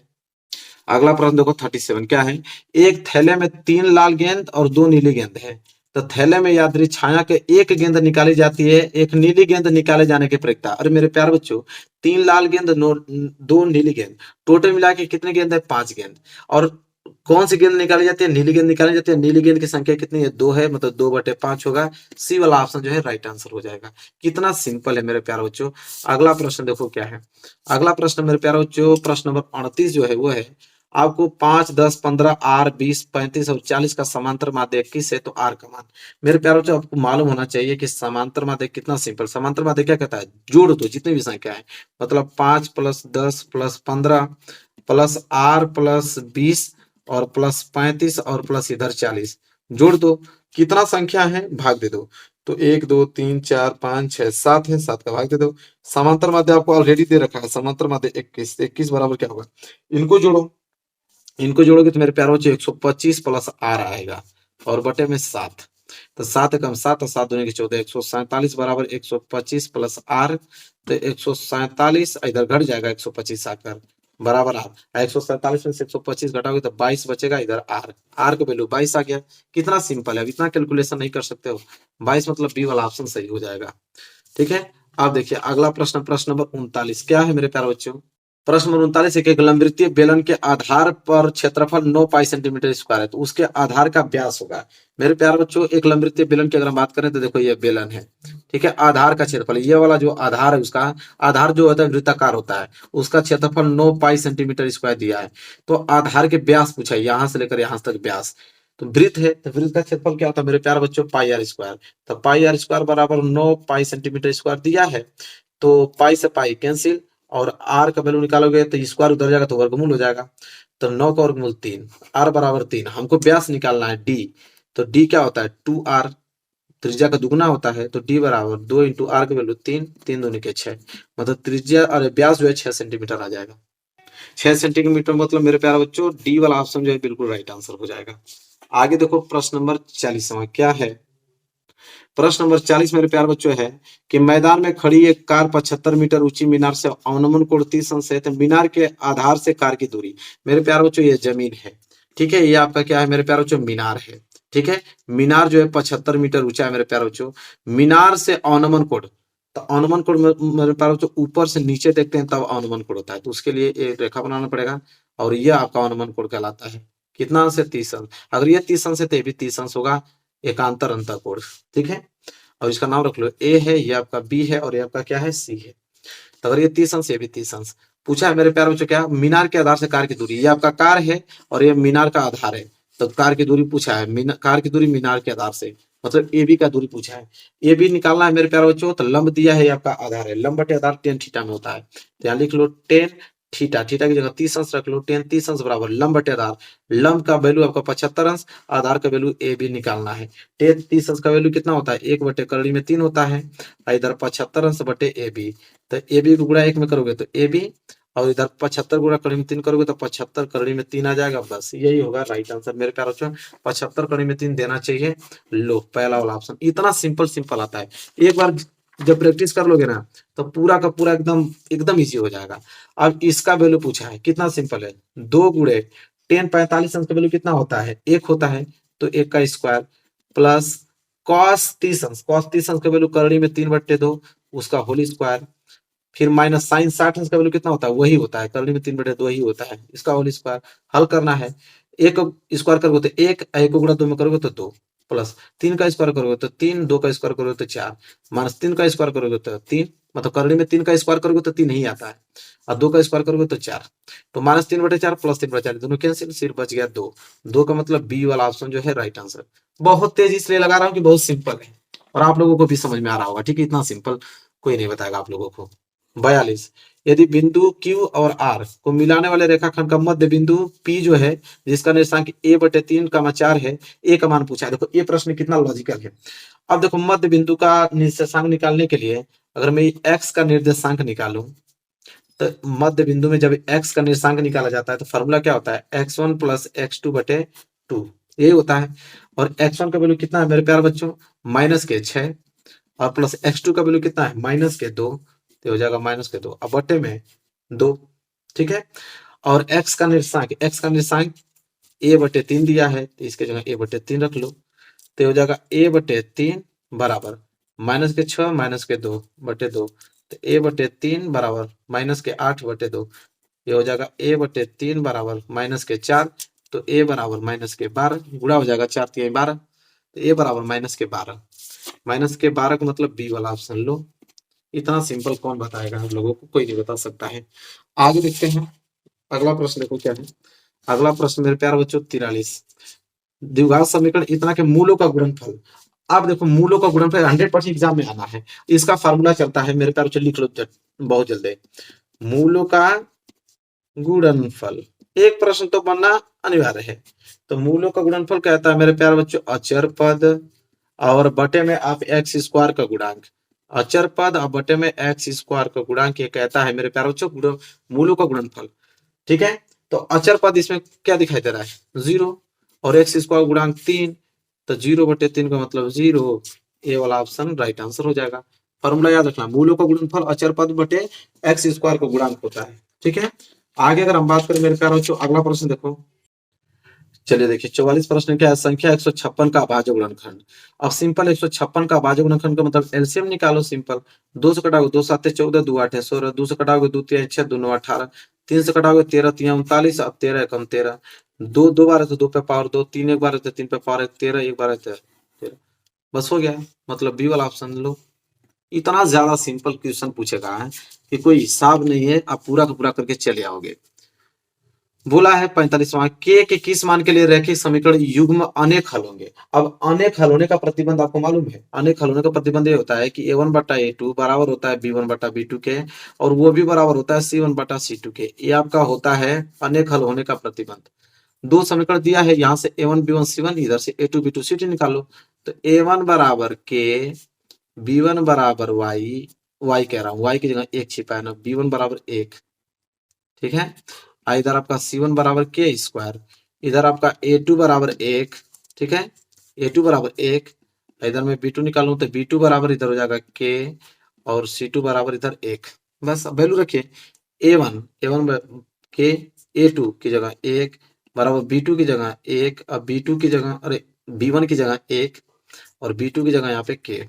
अगला प्रश्न देखो 37 क्या है? एक थैले में 3 लाल गेंद और 2 नीली गेंद है। तो थैले में यादृच्छिक छाया के एक गेंद निकाली जाती है, एक नीली गेंद निकाले जाने की प्रक्रिया। अरे मेरे प्यारे बच्चों, 3 लाल गेंद 2 नीली गेंद, टोटल मिला के कितने गेंद है? 5 गेंद। और कौन सी गेंद निकाली जाती है? नीली गेंद निकाली जाती है। नीली गेंद की संख्या कितनी है? 2 है, मतलब 2/5 होगा। सी वाला ऑप्शन जो है राइट आंसर हो जाएगा। कितना सिंपल है मेरे प्यारे बच्चों। अगला प्रश्न देखो क्या है। अगला प्रश्न मेरे प्यारे बच्चों, प्रश्न नंबर 38 जो है वो है आपको 5, 10, 15, R, 20, 35 और 40 का समांतर माध्य 21 है, तो R का मान। मेरे प्यारे बच्चों आपको मालूम होना चाहिए कि समांतर माध्य कितना सिंपल। समांतर माध्य क्या कहता है? जोड़ दो जितनी भी संख्या है, मतलब 5 + 10 + 15 प्लस R + 20 और प्लस 35 और प्लस इधर 40, जोड़ दो। कितना संख्या है? भाग दे दो। तो 1, 2, 3, 4, 5, 6, 7 है, 7 का भाग दे दो। समांतर माध्य आपको ऑलरेडी दे रखा है, समांतर माध्य 21, 21 बराबर क्या होगा? इनको जोड़ो, इनको जोड़ोगे तो मेरे प्यारे बच्चों 125 प्लस R आएगा और बटे में 7, तो 7 एकम 7 और 7 दूनी के 14, 147 बराबर 125 प्लस R, तो 147 इधर घट जाएगा 125 आकर बराबर R। 147 में से 125 घटाओगे तो 22 बचेगा, इधर R का वैल्यू 22 आ गया। कितना सिंपल है, अब इतना कैलकुलेशन नहीं कर सकते हो। 22 मतलब बी वाला ऑप्शन सही हो जाएगा। ठीक है, अब देखिए अगला प्रश्न, प्रश्न नंबर 39 क्या है मेरे प्यारे बच्चों? प्रश्न नंबर 39 एक लंबवृत्तीय बेलन के आधार पर क्षेत्रफल 9 पाई सेंटीमीटर स्क्वायर है, तो उसके आधार का व्यास होगा। मेरे प्यारे बच्चों, एक लंबवृत्तीय बेलन की अगर हम बात करें तो देखो ये बेलन है। ठीक है, आधार का क्षेत्रफल, ये वाला जो आधार है उसका आधार जो होता है वृत्ताकार होता है, उसका क्षेत्रफल 9 पाई सेंटीमीटर स्क्वायर दिया है। तो आधार के व्यास पूछा है, यहां से लेकर यहां तक व्यास। तो वृत्त है तो वृत्त का क्षेत्रफल क्या होता है मेरे प्यारे बच्चों? पाई आर स्क्वायर। तो पाई आर स्क्वायर बराबर 9 पाई सेंटीमीटर स्क्वायर दिया है। तो पाई से पाई कैंसिल, और आर का वैल्यू निकालोगे तो स्क्वायर उधर जाएगा तो वर्गमूल हो जाएगा। तो 9 का वर्गमूल 3, आर बराबर 3। हमको व्यास निकालना है डी, तो डी क्या होता है 2r, त्रिज्या का दुगुना होता है, तो डी बराबर 2 इंटू आर का वैल्यू 3, 3 दूनी के 6, मतलब त्रिज्या और व्यास जो है 6 सेंटीमीटर आ जाएगा। 6 सेंटीमीटर मतलब मेरे प्यारे बच्चों डी वाला ऑप्शन जो है बिल्कुल राइट आंसर हो जाएगा। आगे देखो प्रश्न नंबर 40 क्या है। प्रश्न नंबर 40 मेरे प्यारे बच्चों है कि मैदान में खड़ी एक कार 75 मीटर ऊंची मीनार से अवनमन कोण 30 अंश है, तो मीनार के आधार से कार की दूरी, मेरे प्यारे बच्चों ये जमीन है, ठीक है, ये आपका क्या है मेरे प्यारे बच्चों मीनार है, ठीक है। मीनार जो है 75 मीटर ऊंचा है मेरे प्यारे बच्चों। मीनार से अवनमन कोण, तो अवनमन कोण मेरे प्यारे बच्चों ऊपर से नीचे देखते हैं तब अवनमन कोण होता है, तो उसके लिए एक रेखा बनाना पड़ेगा, और ये आपका अवनमन कोण कहलाता है। कितना अंश है 30 अंश, अगर ये 30 अंश है तो ये भी 30 अंश होगा, एकांतर अंतर कोण, ठीक है। और इसका नाम रख लो ए है, ये आपका बी है, और ये आपका क्या है सी है। तो अगर ये 30 अंश, ये भी 30 अंश पूछा है मेरे प्यारे बच्चों, क्या मीनार के आधार से कार की दूरी, ये आपका कार है और ये मीनार का आधार है, तो कार की दूरी पूछा है, कार की दूरी मीनार के आधार से, मतलब ए बी का दूरी पूछा है। ए बी निकालना है मेरे प्यारे बच्चों, तो लंब दिया है, ये आपका आधार है, लंब बटे आधार टेन थीटा में होता है, तो यहाँ लिख लो टेन थीटा, थीटा की जगह 30 अंश रख लो, टेन 30 अंश बराबर लंब बटे आधार, लंब का वैल्यू आपका 75 अंश, आधार का वैल्यू ए बी निकालना है। टेन 30 अंश का वैल्यू कितना होता है, 1 बटे करड़ी में 3 होता है, इधर 75 अंश बटे ए बी, तो ए बी को गुणा 1 में करोगे तो ए बी, और इधर 75 गुणा करड़ी में 3 करोगे तो 75 करड़ी में 3 आ जाएगा, बस यही होगा राइट आंसर मेरे प्यारे बच्चों। 75 करड़ी में 3 देना चाहिए, लो पहला वाला ऑप्शन, इतना सिंपल सिंपल आता है, एक बार जब प्रैक्टिस कर लोगे ना तो पूरा का पूरा एकदम एकदम इजी हो जाएगा। अब इसका वैल्यू पूछा है, कितना सिंपल है, 2 गुणे टेन 45 अंश का वैल्यू कितना होता है, 1 होता है, तो 1 का स्क्वायर प्लस कॉस 30 अंश, कॉस 30 अंश का वैल्यू करड़ी में 3 बट्टे 2, उसका होल स्क्वायर, फिर माइनस साइन 60 अंश का वैल्यू कितना होता है, वही होता है, करड़ी में 3 बटे 2 ही होता है, इसका होल स्क्वायर हल करना है। एक स्क्वायर करोगे तो एक को गुणा 2 में करोगे तो 2, प्लस 3 का स्क्वायर करोगे तो 3, 2 का स्क्वायर करोगे तो 4, माइनस 3 का स्क्वायर करोगे तो 3, मतलब करड़ी में 3 का स्क्वायर करोगे तो 3 ही आता है, और 2 का स्क्वायर करोगे तो 4, तो माइनस 3 बटे 4 प्लस 3 बटे 4 दोनों कैंसिल, सिर्फ बच गया 2, 2 का मतलब बी वाला ऑप्शन जो है राइट आंसर। बहुत तेज इसलिए लगा रहा हूँ कि बहुत सिंपल है, और आप लोगों को भी समझ में आ रहा होगा, ठीक है, इतना सिंपल कोई नहीं बताएगा आप लोगों को। 42, यदि बिंदु Q और R को मिलाने वाले रेखाखंड का मध्य बिंदु P जो है, जिसका निर्देशांक a बटे 3 का 4 है, a का मान पूछा है। देखो ये प्रश्न कितना लॉजिकल है। अब देखो मध्य बिंदु का निर्देशांक निकालने के लिए अगर मैं x का निर्देशांक निकालूं, तो मध्य बिंदु में जब x का निर्देशांक निकाला जाता है तो फॉर्मूला क्या होता है, x1 प्लस x2 बटे 2, यही होता है। और x1 का वैल्यू कितना है मेरे प्यारे बच्चों, माइनस के 6, और प्लस x2 का वैल्यू कितना है, माइनस के 2, तो हो जाएगा माइनस के 2, अब बटे में 2, ठीक है। और x का निर्देशांक a बटे 3 दिया है, तो इसके जगह a बटे 3 रख लो, तो हो जाएगा a बटे 3 बराबर माइनस के 6 माइनस के 2 बटे 2, तो a बटे 3 बराबर माइनस के 8 बटे 2, ये हो जाएगा a बटे 3 बराबर माइनस के 4, तो a बराबर माइनस के 12, गुणा हो जाएगा 4 3 12, तो a बराबर माइनस के 12, माइनस के 12 का मतलब बी वाला ऑप्शन लो। इतना सिंपल कौन बताएगा हम लोगों को, कोई नहीं बता सकता है। आगे देखते हैं अगला प्रश्न, देखो क्या है अगला प्रश्न मेरे प्यारे बच्चों 43, द्विघात समीकरण इतना के मूलों का गुणनफल। आप देखो मूलों का गुणनफल 100% एग्जाम में आना है, इसका फार्मूला चलता है मेरे प्यारे बच्चों, लिख लो बहुत जल्दी, मूलों का गुणनफल, एक प्रश्न तो बनना अनिवार्य है। तो मूलों का गुणनफल कहता है मेरे प्यारे बच्चों अचर पद और बटे में आप एक्स स्क्वायर का गुणांक, अचर पद और बटे में एक्स स्क्वायर का गुणांक, ये कहता है मेरे प्यारे बच्चों मूलों का गुणनफल, ठीक है। तो अचर पद इसमें क्या दिखाई दे रहा है, 0, और एक्स स्क्वायर गुणांक 3, तो 0 बटे 3 का मतलब 0, ए वाला ऑप्शन राइट आंसर हो जाएगा। फॉर्मूला याद रखना, मूलों का गुणनफल अचर पद बटे एक्स स्क्वायर का गुणांक होता है, ठीक है। आगे अगर हम बात करें मेरे प्यारे बच्चों, अगला प्रश्न देखो, चलिए देखिए 44 प्रश्न क्या है, संख्या 156 का अभाज्य गुणनखंड। अब सिंपल 156 का अभाज्य गुणनखंड का मतलब एलसीएम निकालो, सिंपल 2 से कटाओगे 2 7 14, 2 8 16, 2 से कटाओगे 2 3 6, 2 9 18, 3 से कटाओगे 13 3 39, अब 13 1 13, 2 2 बार है तो 2 पे पावर 2, 3 एक बार है तो 3 पे पावर 1, 13 एक बार है तो 13, बस हो गया, मतलब बी वाला ऑप्शन लो। इतना ज्यादा सिंपल क्वेश्चन पूछेगा है कि कोई हिसाब नहीं है, आप पूरा का पूरा करके चले आओगे। बोला है 45वां, के किस मान के लिए रैखिक समीकरण युग्म अनेक हल होंगे। अब अनेक हल होने का प्रतिबंध आपको मालूम है, अनेक हल होने का प्रतिबंध ये होता है कि a1/a2 बराबर होता है b1/b2 के, और वो भी बराबर होता है c1/c2 के। ये आपका होता है अनेक हल होने का प्रतिबंध। दो समीकरण दिया है, यहाँ से a1b1c1, इधर से a2b2c2 निकालो। तो a1 बराबर के, b1 बराबर y कह रहा हूँ, y की जगह एक छिपा है ना, b1 बराबर एक, ठीक है। इधर आपका C1 बराबर के स्क्वायर, इधर आपका A2 बराबर एक, ठीक है, A2 बराबर एक। इधर मैं B2 निकालूं तो B2 बराबर इधर हो जाएगा के, और C2 बराबर इधर एक। बस अब वैल्यू रखिए, A1 के, A2 की जगह एक बराबर B2 की जगह एक, अब B2 की जगह, अरे B1 की जगह एक, और B2 की जगह यहाँ पे के।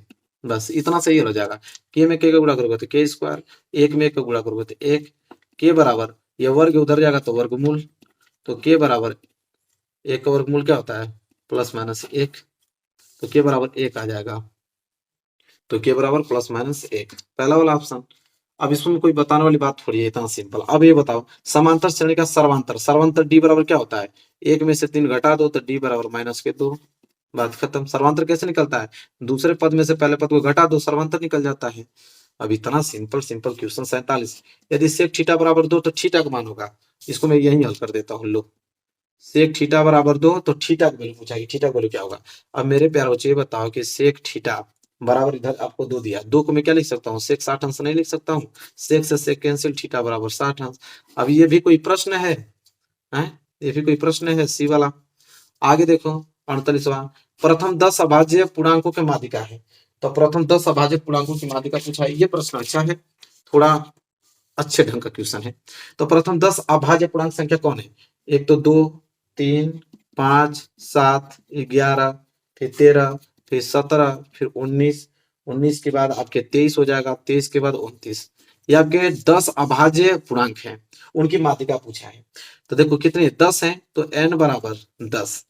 बस इतना सही हो जाएगा। के में के का गुणा करोगे तो के स्क्वायर, एक में एक का गुणा करोगे तो एक, के बराबर ये वर्ग उधर जाएगा तो वर्गमूल, तो के बराबर एक का वर्गमूल क्या होता है, प्लस माइनस एक, तो के बराबर एक आ जाएगा। तो के बराबर प्लस माइनस एक, पहला वाला ऑप्शन। अब इसमें कोई बताने वाली बात थोड़ी है, इतना सिंपल। अब ये बताओ, समांतर श्रेणी का सर्वांतर, सर्वांतर डी बराबर क्या होता है, एक में से तीन घटा दो तो डी बराबर माइनस के दो, बात खत्म। सर्वांतर कैसे निकलता है, दूसरे पद में से पहले पद को घटा दो, सर्वांतर निकल जाता है। अब इतना सिंपल सिंपल क्वेश्चन 47। यदि सेक थीटा बराबर दो तो थीटा का मान होगा, इसको मैं यही हल कर देता हूँ। लो, सेक थीटा बराबर दो तो थीटा का वैल्यू पूछा, थीटा का वैल्यू क्या होगा। अब मेरे प्यारे बच्चे ये बताओ कि सेक थीटा बराबर, इधर आपको दो दिया, दो को मैं क्या लिख सकता हूँ, सेक 60 अंश नहीं लिख सकता हूँ, सेक से सेक कैंसिल, थीटा बराबर 60 अंश। अब ये भी कोई प्रश्न है, ये भी कोई प्रश्न है, सी वाला। आगे देखो 48वां, प्रथम 10 अभाज्य पूर्णांकों के माध्यिका है। तो प्रथम 10 अभाज्य पूर्णांकों की माध्यिका पूछा है, ये प्रश्न अच्छा है, थोड़ा अच्छे ढंग का क्वेश्चन है। तो प्रथम 10 अभाज्य पूर्णांक संख्या कौन है, एक तो 2, 3, 5, 7, 11, फिर 13, फिर 17, फिर 19, 19 के बाद आपके 23 हो जाएगा, 23 के बाद 29। ये आपके 10 अभाज्य पूर्णांक हैं, उनकी माध्यिका पूछा है। तो देखो कितने 10 हैं, तो n बराबर 10,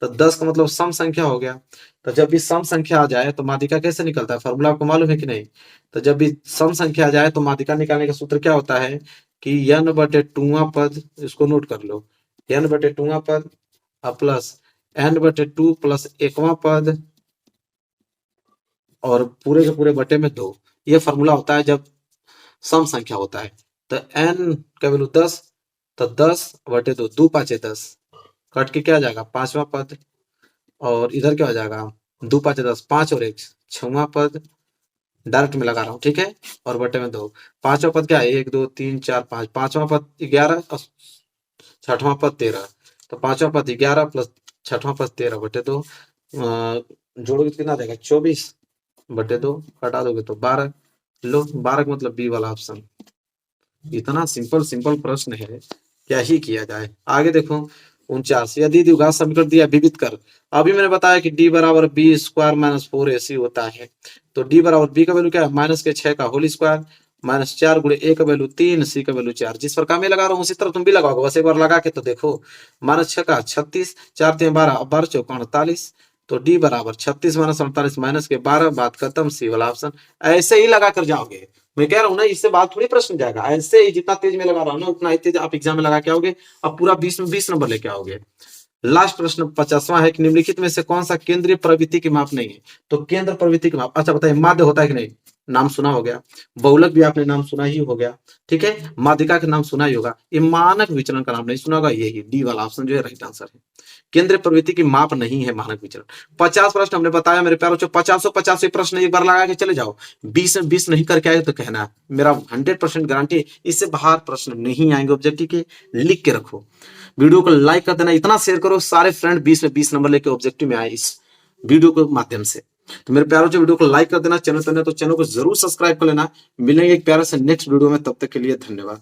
तो 10 का मतलब सम संख्या हो गया। तो जब भी सम संख्या आ जाए तो माध्यिका कैसे निकलता है, फॉर्मूला आपको मालूम है कि नहीं। तो जब भी सम संख्या आ जाए तो माध्यिका निकालने का सूत्र क्या होता है कि n/2वां पद, इसको नोट कर लो, n/2वां पद प्लस n/2 प्लस 1वां पद, और पूरे के पूरे बटे में 2। ये फॉर्मूला होता है जब सम संख्या होता है। तो n का वैल्यू 10, तो 10/2, 2 5 10, कट के क्या आ जाएगा, 5वां पद, और इधर क्या हो जाएगा, 2 5 10, 5 और 1 6वां पद, डायरेक्ट में लगा रहा हूँ, ठीक है, और बटे में 2। 5वां पद क्या है, 1 2 3 4 5, 5वां पद 11, 6वां पद 13, तो 5वां पद 11 प्लस 6वां पद 13 बटे 2, जोड़ोगे तो कितना देगा, 24/2, हटा दोगे तो 12। लो, 12 का मतलब बी वाला ऑप्शन। इतना सिंपल सिंपल प्रश्न है, क्या ही किया जाए। आगे देखो 49, यदि द्विघात समीकरण दिया विविध कर। अभी मैंने बताया कि डी बराबर बी स्क्वायर माइनस 4ac होता है। तो डी बराबर बी का वैल्यू क्या है, -6 का होल स्क्वायर, -4 गुणे ए का वैल्यू 3, सी का वैल्यू 4। जिस प्रकार मैं लगा रहा हूँ उसी तरह तुम भी लगाओगे, बस एक बार लगा के तो देखो। -6 का 36, 4 3 12, 12 चौका 48। तो डी बराबर 36 - 48 माइनस के 12, बात खत्म, सी वाला ऑप्शन। ऐसे ही लगा कर जाओगे, मैं कह रहा हूँ ना, इससे बात थोड़ी प्रश्न जाएगा। ऐसे ही जितना तेज में लगा रहा हूँ ना, उतना ही तेज आप एग्जाम में लगा के आओगे, अब पूरा 20 में 20 नंबर लेके आओगे। लास्ट प्रश्न 50वां है कि निम्नलिखित में से कौन सा केंद्रीय प्रवृत्ति की माप नहीं है। तो केंद्र प्रवृत्ति की माप, अच्छा बताइए, माध्य होता है कि नहीं, नाम सुना हो गया, बहुलक भी आपने नाम सुना ही हो गया, ठीक है, माध्यिका का नाम सुना ही होगा, ये मानक विचलन का नाम नहीं सुना होगा, यही डी वाला ऑप्शन जो है राइट आंसर है। केंद्रीय प्रवृत्ति की माप नहीं है मानक विचलन। 50 प्रश्न हमने बताया मेरे प्यारों, 50 प्रश्न एक बार लगा के चले जाओ, 20 में 20 नहीं करके आए तो कहना, मेरा 100% गारंटी, इससे बाहर प्रश्न नहीं आएंगे ऑब्जेक्टिव के, लिख के रखो। वीडियो को लाइक कर देना, इतना शेयर करो, सारे फ्रेंड 20 में 20 नंबर लेके ऑब्जेक्टिव में आए इस वीडियो के माध्यम से। तो मेरे प्यारों से वीडियो को लाइक कर देना, चैनल पर तो चैनल को जरूर सब्सक्राइब कर लेना। मिलेंगे एक प्यारे से नेक्स्ट वीडियो में, तब तक के लिए धन्यवाद।